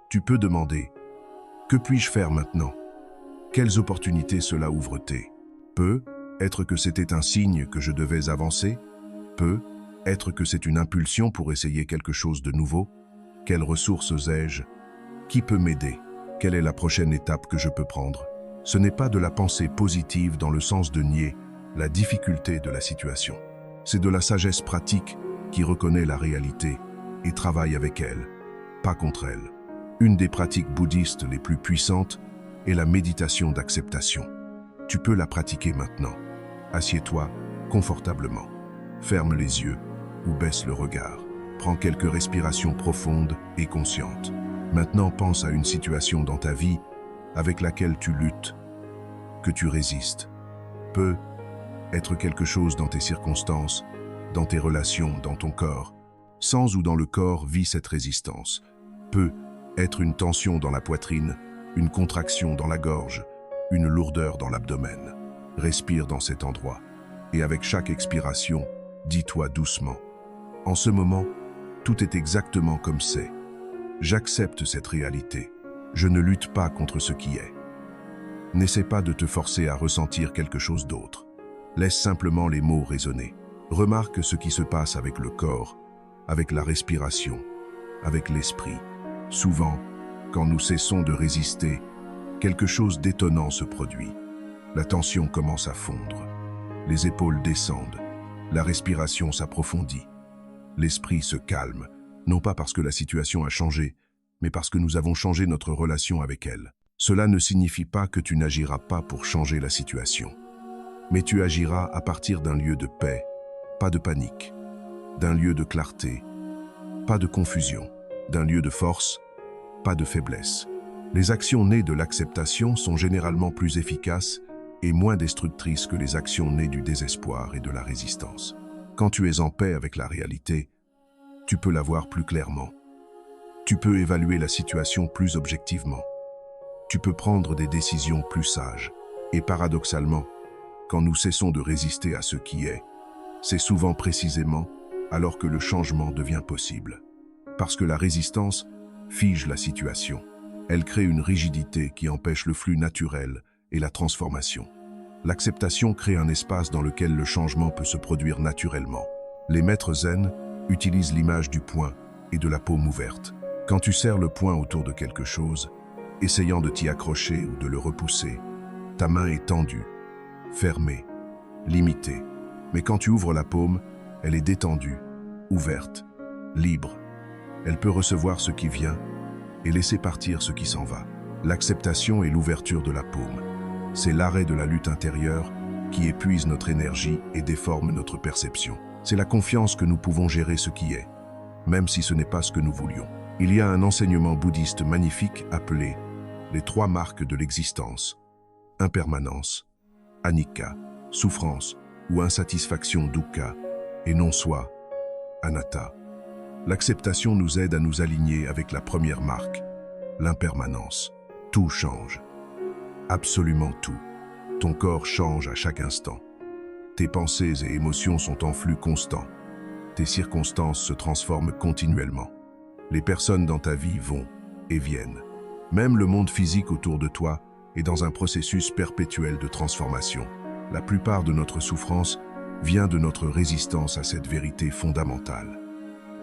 tu peux demander « Que puis-je faire maintenant ?» Quelles opportunités cela ouvre-t-il? Peut être que c'était un signe que je devais avancer? Peut être que c'est une impulsion pour essayer quelque chose de nouveau? Quelles ressources ai-je? Qui peut m'aider? Quelle est la prochaine étape que je peux prendre? Ce n'est pas de la pensée positive dans le sens de nier la difficulté de la situation. C'est de la sagesse pratique qui reconnaît la réalité et travaille avec elle, pas contre elle. Une des pratiques bouddhistes les plus puissantes est la méditation d'acceptation. Tu peux la pratiquer maintenant. Assieds-toi confortablement. Ferme les yeux ou baisse le regard. Prends quelques respirations profondes et conscientes. Maintenant, pense à une situation dans ta vie avec laquelle tu luttes, que tu résistes. Peut être quelque chose dans tes circonstances, dans tes relations, dans ton corps. Sans ou dans le corps vit cette résistance. Peut être une tension dans la poitrine, une contraction dans la gorge, une lourdeur dans l'abdomen. Respire dans cet endroit. Et avec chaque expiration, dis-toi doucement. En ce moment, tout est exactement comme c'est. J'accepte cette réalité. Je ne lutte pas contre ce qui est. N'essaie pas de te forcer à ressentir quelque chose d'autre. Laisse simplement les mots résonner. Remarque ce qui se passe avec le corps, avec la respiration, avec l'esprit. Souvent, quand nous cessons de résister, quelque chose d'étonnant se produit. La tension commence à fondre. Les épaules descendent. La respiration s'approfondit. L'esprit se calme, non pas parce que la situation a changé, mais parce que nous avons changé notre relation avec elle. Cela ne signifie pas que tu n'agiras pas pour changer la situation. Mais tu agiras à partir d'un lieu de paix, pas de panique, d'un lieu de clarté, pas de confusion, d'un lieu de force, pas de faiblesse. Les actions nées de l'acceptation sont généralement plus efficaces et moins destructrices que les actions nées du désespoir et de la résistance. Quand tu es en paix avec la réalité, tu peux la voir plus clairement. Tu peux évaluer la situation plus objectivement. Tu peux prendre des décisions plus sages. Et paradoxalement, quand nous cessons de résister à ce qui est, c'est souvent précisément alors que le changement devient possible. Parce que la résistance fige la situation. Elle crée une rigidité qui empêche le flux naturel et la transformation. L'acceptation crée un espace dans lequel le changement peut se produire naturellement. Les maîtres zen utilisent l'image du poing et de la paume ouverte. Quand tu serres le poing autour de quelque chose, essayant de t'y accrocher ou de le repousser, ta main est tendue, fermée, limitée. Mais quand tu ouvres la paume, elle est détendue, ouverte, libre. Elle peut recevoir ce qui vient et laisser partir ce qui s'en va. L'acceptation est l'ouverture de la paume. C'est l'arrêt de la lutte intérieure qui épuise notre énergie et déforme notre perception. C'est la confiance que nous pouvons gérer ce qui est, même si ce n'est pas ce que nous voulions. Il y a un enseignement bouddhiste magnifique appelé les 3 marques de l'existence: impermanence, anicca, souffrance ou insatisfaction, dukkha, et non soi, anatta. L'acceptation nous aide à nous aligner avec la première marque, l'impermanence. Tout change. Absolument tout. Ton corps change à chaque instant. Tes pensées et émotions sont en flux constant. Tes circonstances se transforment continuellement. Les personnes dans ta vie vont et viennent. Même le monde physique autour de toi est dans un processus perpétuel de transformation. La plupart de notre souffrance vient de notre résistance à cette vérité fondamentale.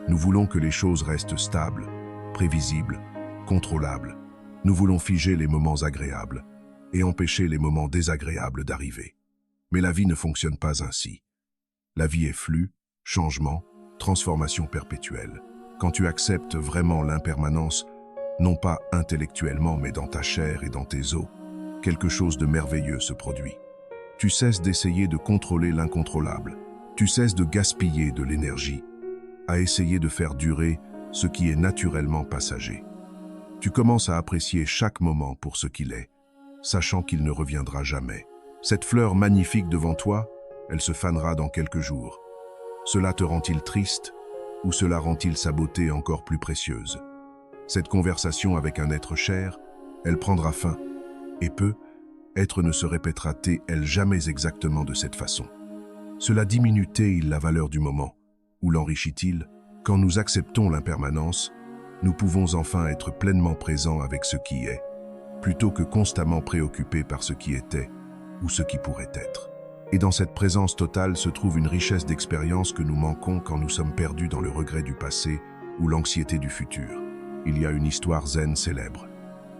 Nous voulons que les choses restent stables, prévisibles, contrôlables. Nous voulons figer les moments agréables et empêcher les moments désagréables d'arriver. Mais la vie ne fonctionne pas ainsi. La vie est flux, changement, transformation perpétuelle. Quand tu acceptes vraiment l'impermanence, non pas intellectuellement mais dans ta chair et dans tes os, quelque chose de merveilleux se produit. Tu cesses d'essayer de contrôler l'incontrôlable. Tu cesses de gaspiller de l'énergie à essayer de faire durer ce qui est naturellement passager. Tu commences à apprécier chaque moment pour ce qu'il est, sachant qu'il ne reviendra jamais. Cette fleur magnifique devant toi, elle se fanera dans quelques jours. Cela te rend-il triste ou cela rend-il sa beauté encore plus précieuse? Cette conversation avec un être cher, elle prendra fin, et être ne se répétera-t-elle jamais exactement de cette façon. Cela diminue-t-il la valeur du moment, ou l'enrichit-il? Quand nous acceptons l'impermanence, nous pouvons enfin être pleinement présents avec ce qui est, plutôt que constamment préoccupés par ce qui était ou ce qui pourrait être. Et dans cette présence totale se trouve une richesse d'expérience que nous manquons quand nous sommes perdus dans le regret du passé ou l'anxiété du futur. Il y a une histoire zen célèbre.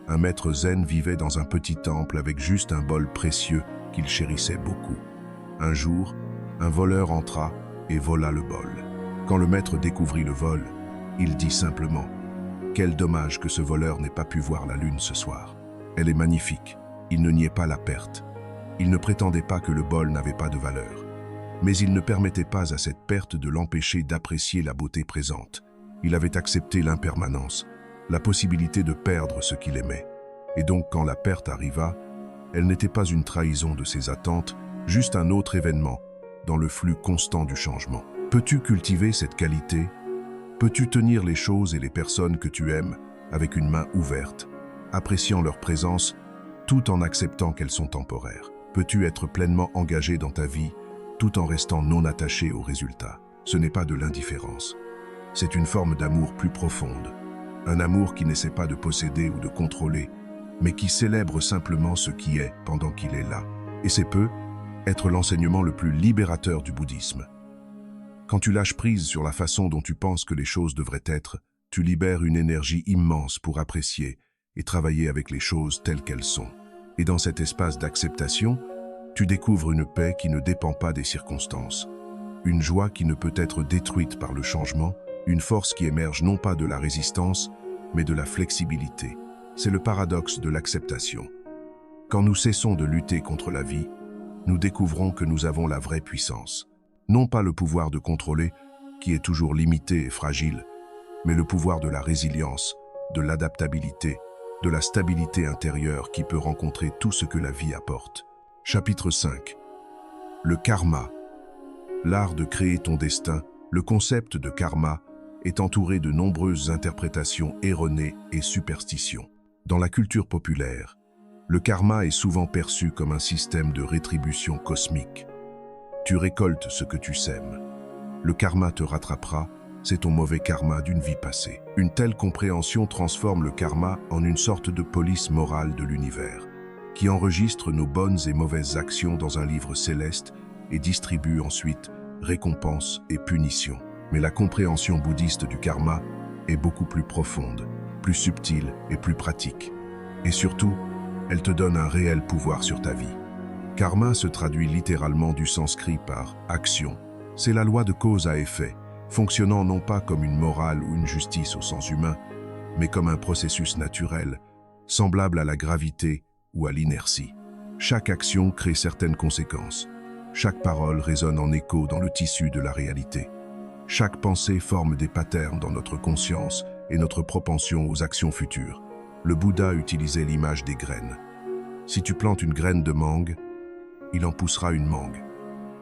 Un maître zen vivait dans un petit temple avec juste un bol précieux qu'il chérissait beaucoup. Un jour, un voleur entra et vola le bol. Quand le maître découvrit le vol, il dit simplement « Quel dommage que ce voleur n'ait pas pu voir la lune ce soir. Elle est magnifique. » Il ne niait pas la perte. Il ne prétendait pas que le bol n'avait pas de valeur. Mais il ne permettait pas à cette perte de l'empêcher d'apprécier la beauté présente. Il avait accepté l'impermanence, la possibilité de perdre ce qu'il aimait. Et donc quand la perte arriva, elle n'était pas une trahison de ses attentes, juste un autre événement dans le flux constant du changement. Peux-tu cultiver cette qualité? Peux-tu tenir les choses et les personnes que tu aimes avec une main ouverte, appréciant leur présence tout en acceptant qu'elles sont temporaires? Peux-tu être pleinement engagé dans ta vie tout en restant non attaché aux résultats? Ce n'est pas de l'indifférence. C'est une forme d'amour plus profonde. Un amour qui n'essaie pas de posséder ou de contrôler, mais qui célèbre simplement ce qui est pendant qu'il est là. Et c'est être l'enseignement le plus libérateur du bouddhisme. Quand tu lâches prise sur la façon dont tu penses que les choses devraient être, tu libères une énergie immense pour apprécier et travailler avec les choses telles qu'elles sont. Et dans cet espace d'acceptation, tu découvres une paix qui ne dépend pas des circonstances, une joie qui ne peut être détruite par le changement, une force qui émerge non pas de la résistance, mais de la flexibilité. C'est le paradoxe de l'acceptation. Quand nous cessons de lutter contre la vie, nous découvrons que nous avons la vraie puissance. Non pas le pouvoir de contrôler, qui est toujours limité et fragile, mais le pouvoir de la résilience, de l'adaptabilité, de la stabilité intérieure qui peut rencontrer tout ce que la vie apporte. Chapitre 5. Le karma. L'art de créer ton destin, le concept de karma, est entouré de nombreuses interprétations erronées et superstitions. Dans la culture populaire, le karma est souvent perçu comme un système de rétribution cosmique. Tu récoltes ce que tu sèmes. Le karma te rattrapera, c'est ton mauvais karma d'une vie passée. Une telle compréhension transforme le karma en une sorte de police morale de l'univers, qui enregistre nos bonnes et mauvaises actions dans un livre céleste et distribue ensuite récompenses et punitions. Mais la compréhension bouddhiste du karma est beaucoup plus profonde, plus subtile et plus pratique. Et surtout, elle te donne un réel pouvoir sur ta vie. Karma se traduit littéralement du sanskrit par « action ». C'est la loi de cause à effet, fonctionnant non pas comme une morale ou une justice au sens humain, mais comme un processus naturel, semblable à la gravité ou à l'inertie. Chaque action crée certaines conséquences. Chaque parole résonne en écho dans le tissu de la réalité. Chaque pensée forme des patterns dans notre conscience et notre propension aux actions futures. Le Bouddha utilisait l'image des graines. Si tu plantes une graine de mangue, il en poussera une mangue,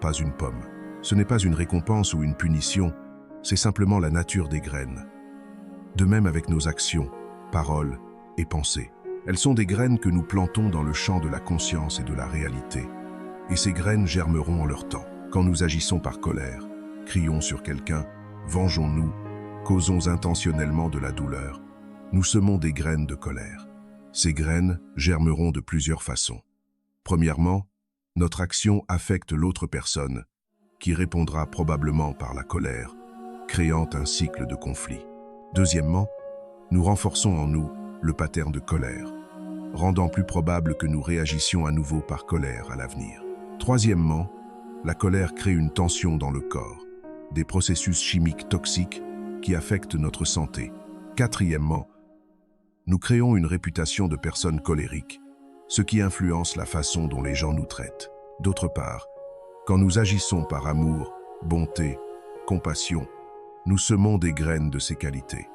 pas une pomme. Ce n'est pas une récompense ou une punition, c'est simplement la nature des graines. De même avec nos actions, paroles et pensées. Elles sont des graines que nous plantons dans le champ de la conscience et de la réalité. Et ces graines germeront en leur temps. Quand nous agissons par colère, crions sur quelqu'un, vengeons-nous, causons intentionnellement de la douleur, nous semons des graines de colère. Ces graines germeront de plusieurs façons. Premièrement, notre action affecte l'autre personne, qui répondra probablement par la colère, créant un cycle de conflit. Deuxièmement, nous renforçons en nous le pattern de colère, rendant plus probable que nous réagissions à nouveau par colère à l'avenir. Troisièmement, la colère crée une tension dans le corps, des processus chimiques toxiques qui affectent notre santé. Quatrièmement, nous créons une réputation de personnes colériques, ce qui influence la façon dont les gens nous traitent. D'autre part, quand nous agissons par amour, bonté, compassion, nous semons des graines de ces qualités.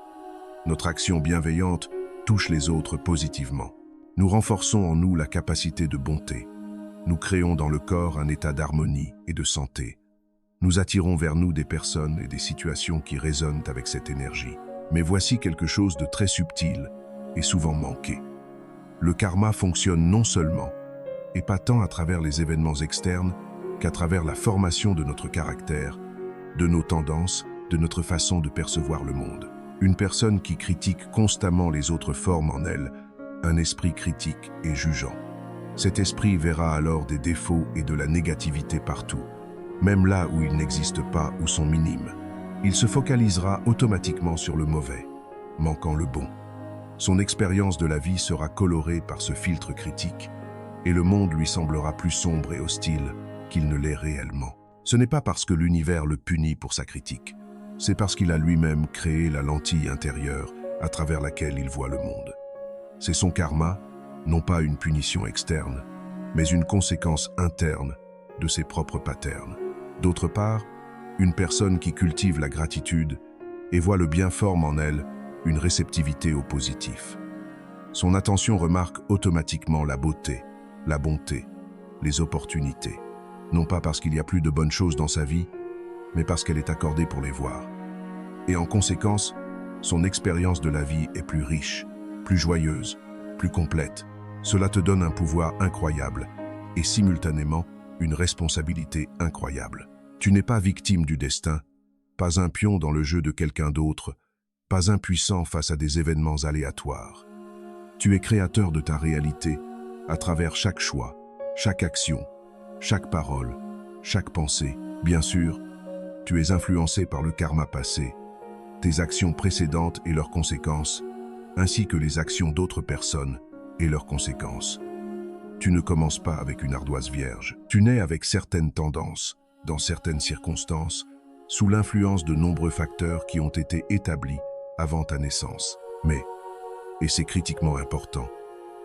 Notre action bienveillante touche les autres positivement. Nous renforçons en nous la capacité de bonté. Nous créons dans le corps un état d'harmonie et de santé. Nous attirons vers nous des personnes et des situations qui résonnent avec cette énergie. Mais voici quelque chose de très subtil et souvent manqué. Le karma fonctionne non seulement, et pas tant à travers les événements externes, qu'à travers la formation de notre caractère, de nos tendances, de notre façon de percevoir le monde. Une personne qui critique constamment les autres forme en elle un esprit critique et jugeant. Cet esprit verra alors des défauts et de la négativité partout, même là où ils n'existent pas ou sont minimes. Il se focalisera automatiquement sur le mauvais, manquant le bon. Son expérience de la vie sera colorée par ce filtre critique, et le monde lui semblera plus sombre et hostile qu'il ne l'est réellement. Ce n'est pas parce que l'univers le punit pour sa critique, c'est parce qu'il a lui-même créé la lentille intérieure à travers laquelle il voit le monde. C'est son karma, non pas une punition externe, mais une conséquence interne de ses propres patterns. D'autre part, une personne qui cultive la gratitude et voit le bien forme en elle une réceptivité au positif. Son attention remarque automatiquement la beauté, la bonté, les opportunités, non pas parce qu'il y a plus de bonnes choses dans sa vie, mais parce qu'elle est accordée pour les voir. Et en conséquence, son expérience de la vie est plus riche, plus joyeuse, plus complète. Cela te donne un pouvoir incroyable et simultanément une responsabilité incroyable. Tu n'es pas victime du destin, pas un pion dans le jeu de quelqu'un d'autre, pas impuissant face à des événements aléatoires. Tu es créateur de ta réalité à travers chaque choix, chaque action, chaque parole, chaque pensée. Bien sûr, tu es influencé par le karma passé, tes actions précédentes et leurs conséquences, ainsi que les actions d'autres personnes et leurs conséquences. Tu ne commences pas avec une ardoise vierge. Tu nais avec certaines tendances, dans certaines circonstances, sous l'influence de nombreux facteurs qui ont été établis avant ta naissance. Mais, et c'est critiquement important,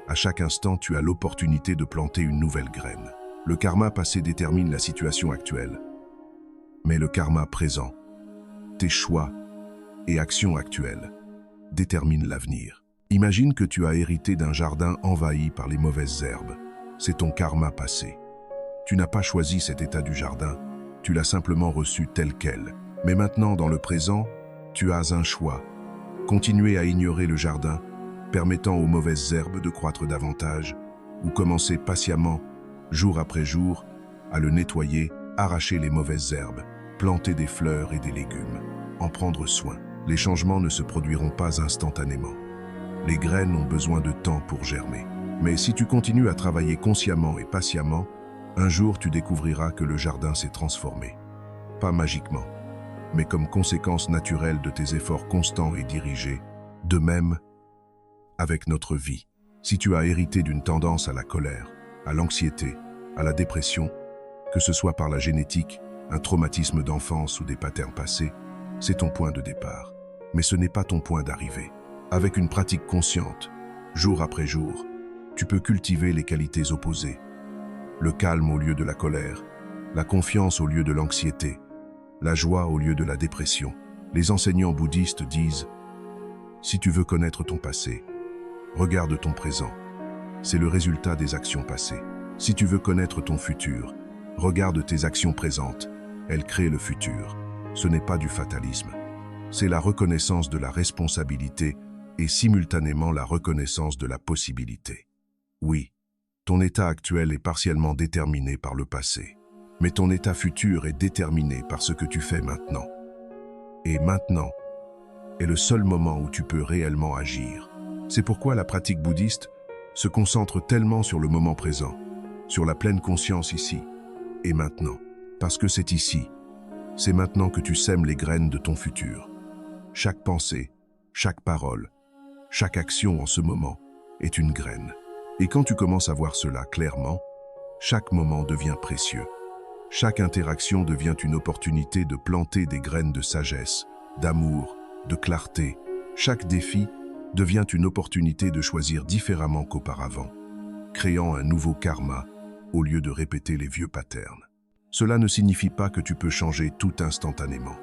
à chaque instant tu as l'opportunité de planter une nouvelle graine. Le karma passé détermine la situation actuelle, mais le karma présent, tes choix et actions actuelles, déterminent l'avenir. Imagine que tu as hérité d'un jardin envahi par les mauvaises herbes. C'est ton karma passé. Tu n'as pas choisi cet état du jardin, tu l'as simplement reçu tel quel. Mais maintenant, dans le présent, tu as un choix. Continuer à ignorer le jardin, permettant aux mauvaises herbes de croître davantage, ou commencer patiemment, jour après jour, à le nettoyer, arracher les mauvaises herbes, planter des fleurs et des légumes, en prendre soin. Les changements ne se produiront pas instantanément. Les graines ont besoin de temps pour germer. Mais si tu continues à travailler consciemment et patiemment, un jour tu découvriras que le jardin s'est transformé. Pas magiquement, mais comme conséquence naturelle de tes efforts constants et dirigés. De même, avec notre vie, si tu as hérité d'une tendance à la colère, à l'anxiété, à la dépression, que ce soit par la génétique, un traumatisme d'enfance ou des patterns passés, c'est ton point de départ. Mais ce n'est pas ton point d'arrivée. Avec une pratique consciente, jour après jour, tu peux cultiver les qualités opposées. Le calme au lieu de la colère, la confiance au lieu de l'anxiété, la joie au lieu de la dépression. Les enseignants bouddhistes disent « Si tu veux connaître ton passé, regarde ton présent. C'est le résultat des actions passées. Si tu veux connaître ton futur, regarde tes actions présentes. Elles créent le futur. Ce n'est pas du fatalisme. C'est la reconnaissance de la responsabilité et simultanément la reconnaissance de la possibilité. Oui, ton état actuel est partiellement déterminé par le passé, mais ton état futur est déterminé par ce que tu fais maintenant. Et maintenant est le seul moment où tu peux réellement agir. C'est pourquoi la pratique bouddhiste se concentre tellement sur le moment présent, sur la pleine conscience ici et maintenant, parce que c'est ici, C'est maintenant que tu sèmes les graines de ton futur. Chaque pensée, chaque parole, chaque action en ce moment est une graine. Et quand tu commences à voir cela clairement, chaque moment devient précieux. Chaque interaction devient une opportunité de planter des graines de sagesse, d'amour, de clarté. Chaque défi devient une opportunité de choisir différemment qu'auparavant, créant un nouveau karma au lieu de répéter les vieux patterns. Cela ne signifie pas que tu peux changer tout instantanément.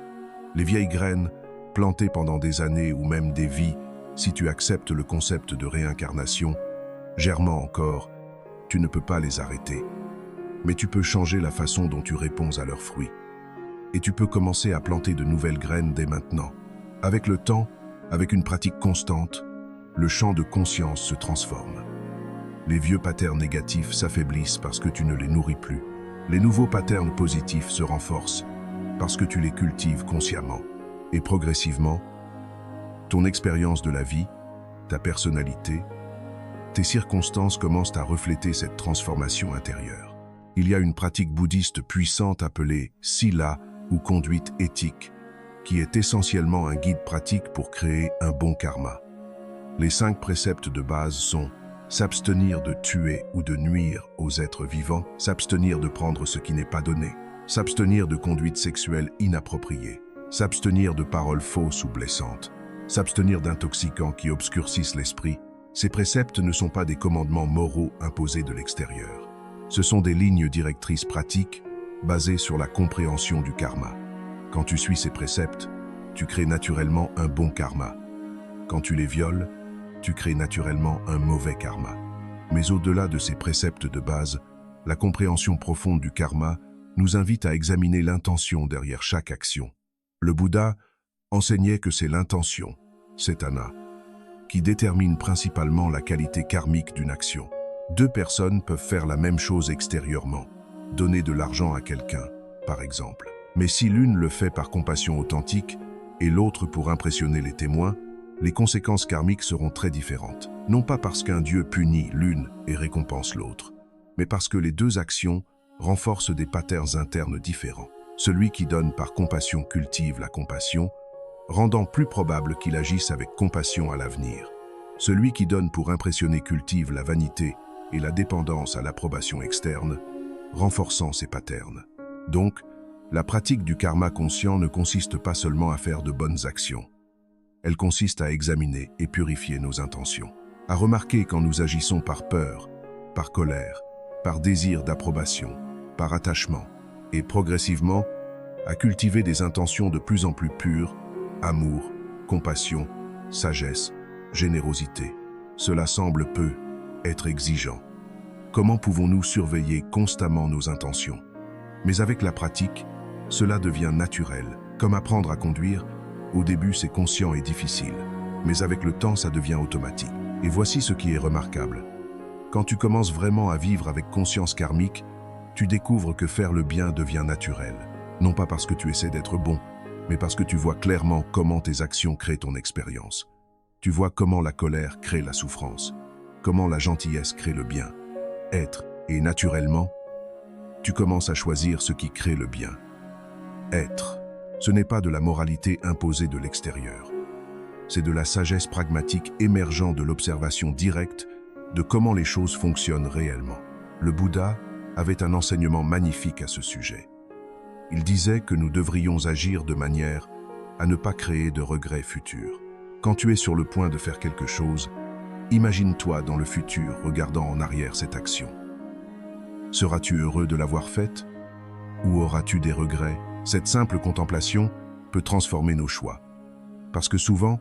Les vieilles graines, plantées pendant des années ou même des vies, si tu acceptes le concept de réincarnation, germant encore, tu ne peux pas les arrêter. Mais tu peux changer la façon dont tu réponds à leurs fruits. Et tu peux commencer à planter de nouvelles graines dès maintenant. Avec le temps, avec une pratique constante, le champ de conscience se transforme. Les vieux patterns négatifs s'affaiblissent parce que tu ne les nourris plus. Les nouveaux patterns positifs se renforcent parce que tu les cultives consciemment. Et progressivement, ton expérience de la vie, ta personnalité, tes circonstances commencent à refléter cette transformation intérieure. Il y a une pratique bouddhiste puissante appelée Sila ou conduite éthique, qui est essentiellement un guide pratique pour créer un bon karma. Les 5 préceptes de base sont s'abstenir de tuer ou de nuire aux êtres vivants, s'abstenir de prendre ce qui n'est pas donné, s'abstenir de conduite sexuelle inappropriée, s'abstenir de paroles fausses ou blessantes, s'abstenir d'intoxicants qui obscurcissent l'esprit. Ces préceptes ne sont pas des commandements moraux imposés de l'extérieur. Ce sont des lignes directrices pratiques basées sur la compréhension du karma. Quand tu suis ces préceptes, tu crées naturellement un bon karma. Quand tu les violes, tu crées naturellement un mauvais karma. Mais au-delà de ces préceptes de base, la compréhension profonde du karma nous invite à examiner l'intention derrière chaque action. Le Bouddha enseignait que c'est l'intention, cetana, qui détermine principalement la qualité karmique d'une action. 2 personnes peuvent faire la même chose extérieurement, donner de l'argent à quelqu'un, par exemple. Mais si l'une le fait par compassion authentique et l'autre pour impressionner les témoins, les conséquences karmiques seront très différentes. Non pas parce qu'un dieu punit l'une et récompense l'autre, mais parce que les 2 actions renforcent des patterns internes différents. Celui qui donne par compassion cultive la compassion, rendant plus probable qu'il agisse avec compassion à l'avenir. Celui qui donne pour impressionner cultive la vanité et la dépendance à l'approbation externe, renforçant ces patterns. Donc, la pratique du karma conscient ne consiste pas seulement à faire de bonnes actions. Elle consiste à examiner et purifier nos intentions, à remarquer quand nous agissons par peur, par colère, par désir d'approbation, par attachement, et progressivement, à cultiver des intentions de plus en plus pures, amour, compassion, sagesse, générosité. Cela semble peu être exigeant. Comment pouvons-nous surveiller constamment nos intentions? Mais avec la pratique, cela devient naturel. Comme apprendre à conduire, au début c'est conscient et difficile, mais avec le temps ça devient automatique. Et voici ce qui est remarquable. Quand tu commences vraiment à vivre avec conscience karmique, tu découvres que faire le bien devient naturel. Non pas parce que tu essaies d'être bon, mais parce que tu vois clairement comment tes actions créent ton expérience. Tu vois comment la colère crée la souffrance, comment la gentillesse crée le bien. Être, et naturellement, tu commences à choisir ce qui crée le bien. Être, ce n'est pas de la moralité imposée de l'extérieur. C'est de la sagesse pragmatique émergeant de l'observation directe de comment les choses fonctionnent réellement. Le Bouddha avait un enseignement magnifique à ce sujet. Il disait que nous devrions agir de manière à ne pas créer de regrets futurs. Quand tu es sur le point de faire quelque chose, imagine-toi dans le futur regardant en arrière cette action. Seras-tu heureux de l'avoir faite? Ou auras-tu des regrets? Cette simple contemplation peut transformer nos choix. Parce que souvent,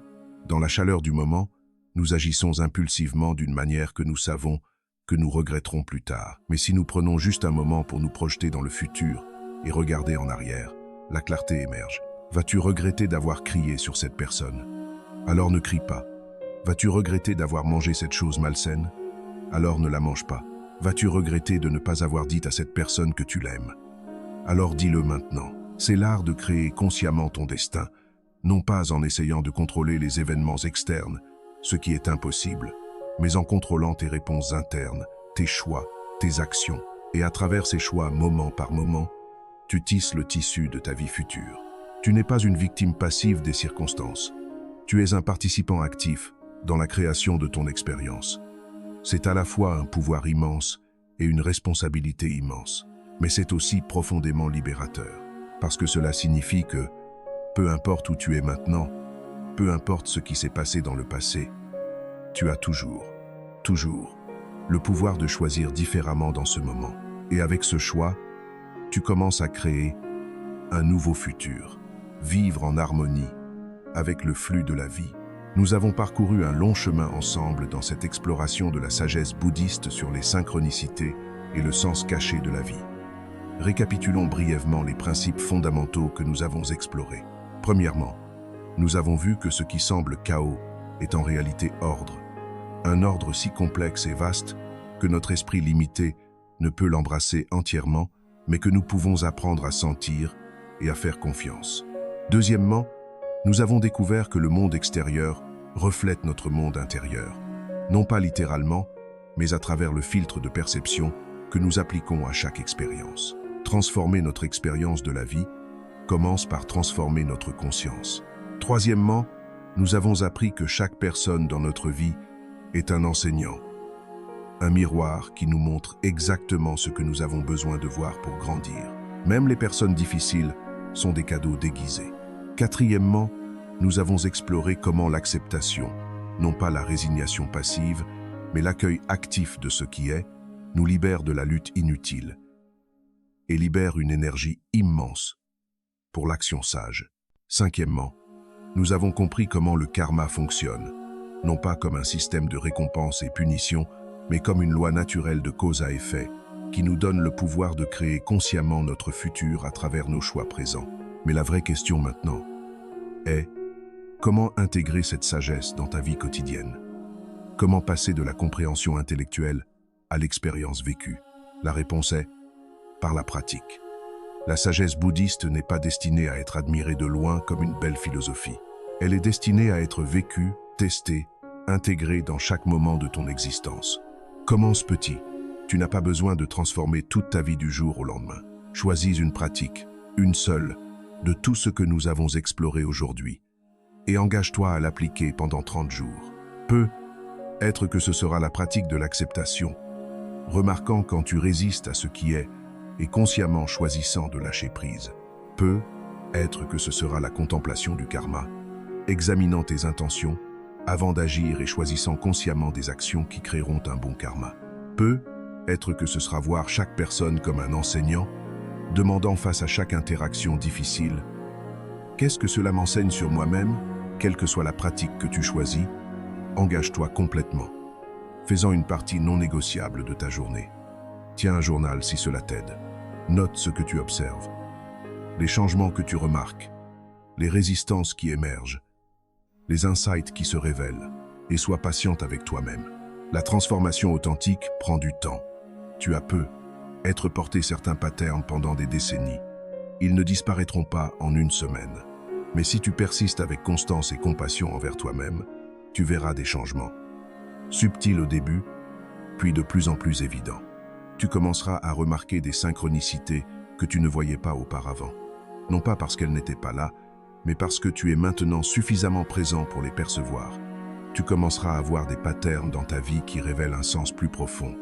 dans la chaleur du moment, nous agissons impulsivement d'une manière que nous savons que nous regretterons plus tard. Mais si nous prenons juste un moment pour nous projeter dans le futur et regarder en arrière, la clarté émerge. Vas-tu regretter d'avoir crié sur cette personne? Alors ne crie pas. Vas-tu regretter d'avoir mangé cette chose malsaine? Alors ne la mange pas. Vas-tu regretter de ne pas avoir dit à cette personne que tu l'aimes? Alors dis-le maintenant. C'est l'art de créer consciemment ton destin, non pas en essayant de contrôler les événements externes, ce qui est impossible, mais en contrôlant tes réponses internes, tes choix, tes actions. Et à travers ces choix, moment par moment, Tu tisses le tissu de ta vie future. Tu n'es pas une victime passive des circonstances. Tu es un participant actif dans la création de ton expérience. C'est à la fois un pouvoir immense et une responsabilité immense, mais c'est aussi profondément libérateur, parce que cela signifie que, peu importe où tu es maintenant, peu importe ce qui s'est passé dans le passé, tu as toujours, le pouvoir de choisir différemment dans ce moment. Et avec ce choix, tu commences à créer un nouveau futur, vivre en harmonie avec le flux de la vie. Nous avons parcouru un long chemin ensemble dans cette exploration de la sagesse bouddhiste sur les synchronicités et le sens caché de la vie. Récapitulons brièvement les principes fondamentaux que nous avons explorés. Premièrement, nous avons vu que ce qui semble chaos est en réalité ordre. Un ordre si complexe et vaste que notre esprit limité ne peut l'embrasser entièrement, mais que nous pouvons apprendre à sentir et à faire confiance. Deuxièmement, nous avons découvert que le monde extérieur reflète notre monde intérieur, non pas littéralement, mais à travers le filtre de perception que nous appliquons à chaque expérience. Transformer notre expérience de la vie commence par transformer notre conscience. Troisièmement, nous avons appris que chaque personne dans notre vie est un enseignant, un miroir qui nous montre exactement ce que nous avons besoin de voir pour grandir. Même les personnes difficiles sont des cadeaux déguisés. Quatrièmement, nous avons exploré comment l'acceptation, non pas la résignation passive, mais l'accueil actif de ce qui est, nous libère de la lutte inutile et libère une énergie immense pour l'action sage. Cinquièmement, nous avons compris comment le karma fonctionne, non pas comme un système de récompense et punition, mais comme une loi naturelle de cause à effet, qui nous donne le pouvoir de créer consciemment notre futur à travers nos choix présents. Mais la vraie question maintenant est, comment intégrer cette sagesse dans ta vie quotidienne? Comment passer de la compréhension intellectuelle à l'expérience vécue? La réponse est, par la pratique. La sagesse bouddhiste n'est pas destinée à être admirée de loin comme une belle philosophie. Elle est destinée à être vécue, testée, intégrée dans chaque moment de ton existence. Commence petit. Tu n'as pas besoin de transformer toute ta vie du jour au lendemain. Choisis une pratique, une seule, de tout ce que nous avons exploré aujourd'hui, et engage-toi à l'appliquer pendant 30 jours. Peut-être que ce sera la pratique de l'acceptation, remarquant quand tu résistes à ce qui est, et consciemment choisissant de lâcher prise. Peut-être que ce sera la contemplation du karma, examinant tes intentions avant d'agir et choisissant consciemment des actions qui créeront un bon karma. Peut-être que ce sera voir chaque personne comme un enseignant, demandant face à chaque interaction difficile « Qu'est-ce que cela m'enseigne sur moi-même ?» Quelle que soit la pratique que tu choisis, engage-toi complètement, faisant une partie non négociable de ta journée. Tiens un journal si cela t'aide. Note ce que tu observes, les changements que tu remarques, les résistances qui émergent, les insights qui se révèlent, et sois patiente avec toi-même. La transformation authentique prend du temps. Tu as être porté certains patterns pendant des décennies. Ils ne disparaîtront pas en une semaine. Mais si tu persistes avec constance et compassion envers toi-même, tu verras des changements. Subtils au début, puis de plus en plus évidents. Tu commenceras à remarquer des synchronicités que tu ne voyais pas auparavant. Non pas parce qu'elles n'étaient pas là, mais parce que tu es maintenant suffisamment présent pour les percevoir. Tu commenceras à voir des patterns dans ta vie qui révèlent un sens plus profond.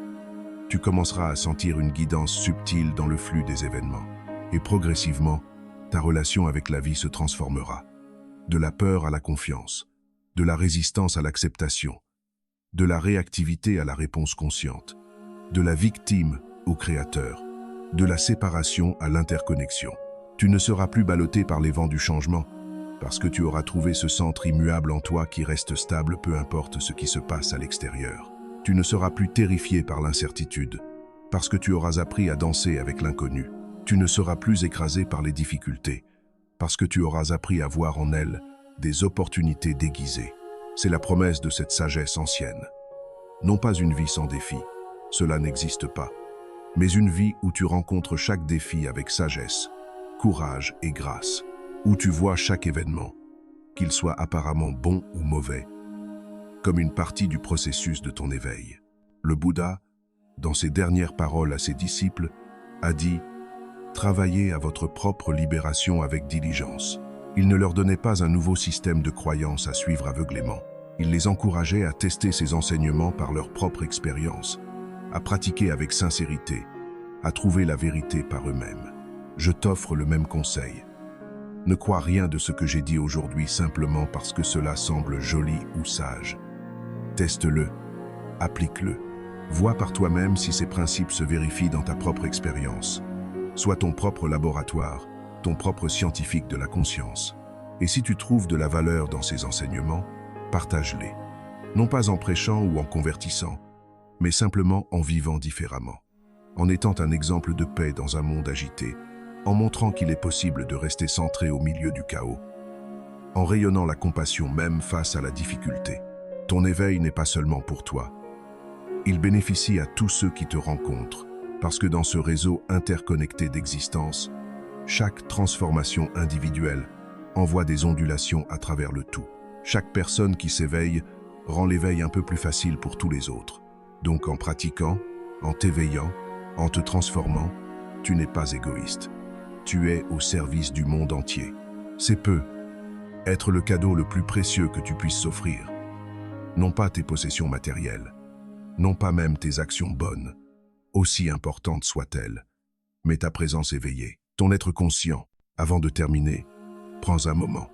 Tu commenceras à sentir une guidance subtile dans le flux des événements. Et progressivement, ta relation avec la vie se transformera. De la peur à la confiance, de la résistance à l'acceptation, de la réactivité à la réponse consciente, de la victime au créateur, de la séparation à l'interconnexion. Tu ne seras plus ballotté par les vents du changement, parce que tu auras trouvé ce centre immuable en toi qui reste stable peu importe ce qui se passe à l'extérieur. Tu ne seras plus terrifié par l'incertitude, parce que tu auras appris à danser avec l'inconnu. Tu ne seras plus écrasé par les difficultés, parce que tu auras appris à voir en elles des opportunités déguisées. C'est la promesse de cette sagesse ancienne. Non pas une vie sans défi, cela n'existe pas, mais une vie où tu rencontres chaque défi avec sagesse, courage et grâce, où tu vois chaque événement, qu'il soit apparemment bon ou mauvais, comme une partie du processus de ton éveil. Le Bouddha, dans ses dernières paroles à ses disciples, a dit « Travaillez à votre propre libération avec diligence. Il ne leur donnait pas un nouveau système de croyance à suivre aveuglément. Il les encourageait à tester ces enseignements par leur propre expérience, à pratiquer avec sincérité, à trouver la vérité par eux-mêmes. Je t'offre le même conseil. Ne crois rien de ce que j'ai dit aujourd'hui simplement parce que cela semble joli ou sage. Teste-le, applique-le. Vois par toi-même si ces principes se vérifient dans ta propre expérience. Sois ton propre laboratoire, ton propre scientifique de la conscience. Et si tu trouves de la valeur dans ces enseignements, partage-les. Non pas en prêchant ou en convertissant, mais simplement en vivant différemment. En étant un exemple de paix dans un monde agité, en montrant qu'il est possible de rester centré au milieu du chaos, en rayonnant la compassion même face à la difficulté. Ton éveil n'est pas seulement pour toi. Il bénéficie à tous ceux qui te rencontrent, parce que dans ce réseau interconnecté d'existence, chaque transformation individuelle envoie des ondulations à travers le tout. Chaque personne qui s'éveille rend l'éveil un peu plus facile pour tous les autres. Donc en pratiquant, en t'éveillant, en te transformant, tu n'es pas égoïste. Tu es au service du monde entier. C'est peu. Être le cadeau le plus précieux que tu puisses s'offrir. Non pas tes possessions matérielles, non pas même tes actions bonnes, aussi importantes soient-elles, mais ta présence éveillée, ton être conscient. Avant de terminer, prends un moment.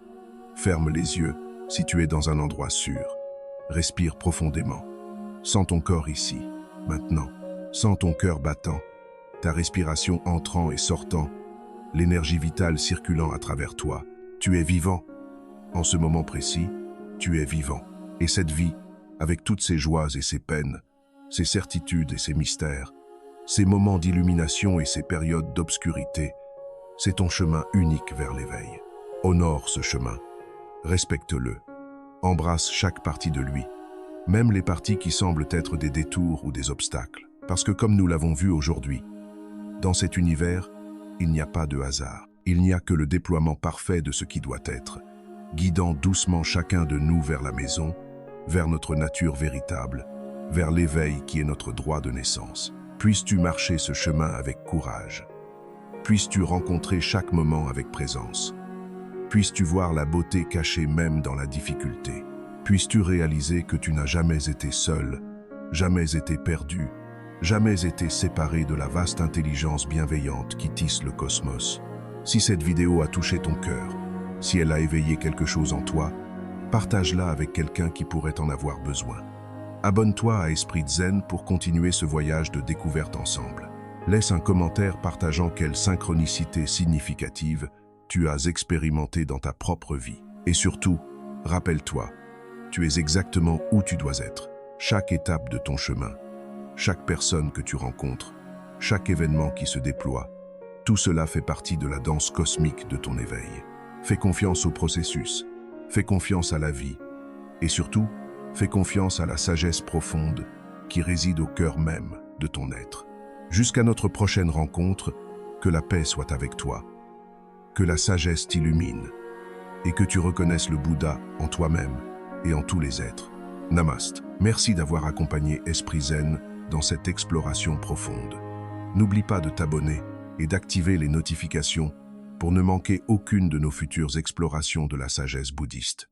Ferme les yeux si tu es dans un endroit sûr. Respire profondément. Sens ton corps ici, maintenant. Sens ton cœur battant, ta respiration entrant et sortant, l'énergie vitale circulant à travers toi. Tu es vivant. En ce moment précis, tu es vivant. Et cette vie, avec toutes ses joies et ses peines, ses certitudes et ses mystères, ses moments d'illumination et ses périodes d'obscurité, c'est ton chemin unique vers l'éveil. Honore ce chemin. Respecte-le. Embrasse chaque partie de lui, même les parties qui semblent être des détours ou des obstacles. Parce que comme nous l'avons vu aujourd'hui, dans cet univers, il n'y a pas de hasard. Il n'y a que le déploiement parfait de ce qui doit être, guidant doucement chacun de nous vers la maison, vers notre nature véritable, vers l'éveil qui est notre droit de naissance. Puisses-tu marcher ce chemin avec courage. Puisses-tu rencontrer chaque moment avec présence. Puisses-tu voir la beauté cachée même dans la difficulté. Puisses-tu réaliser que tu n'as jamais été seul, jamais été perdu, jamais été séparé de la vaste intelligence bienveillante qui tisse le cosmos. Si cette vidéo a touché ton cœur, si elle a éveillé quelque chose en toi, partage-la avec quelqu'un qui pourrait en avoir besoin. Abonne-toi à Esprit Zen pour continuer ce voyage de découverte ensemble. Laisse un commentaire partageant quelle synchronicité significative tu as expérimenté dans ta propre vie. Et surtout, rappelle-toi, tu es exactement où tu dois être. Chaque étape de ton chemin, chaque personne que tu rencontres, chaque événement qui se déploie, tout cela fait partie de la danse cosmique de ton éveil. Fais confiance au processus, fais confiance à la vie, et surtout, fais confiance à la sagesse profonde qui réside au cœur même de ton être. Jusqu'à notre prochaine rencontre, que la paix soit avec toi, que la sagesse t'illumine, et que tu reconnaisses le Bouddha en toi-même et en tous les êtres. Namaste. Merci d'avoir accompagné Esprit Zen dans cette exploration profonde. N'oublie pas de t'abonner et d'activer les notifications pour ne manquer aucune de nos futures explorations de la sagesse bouddhiste.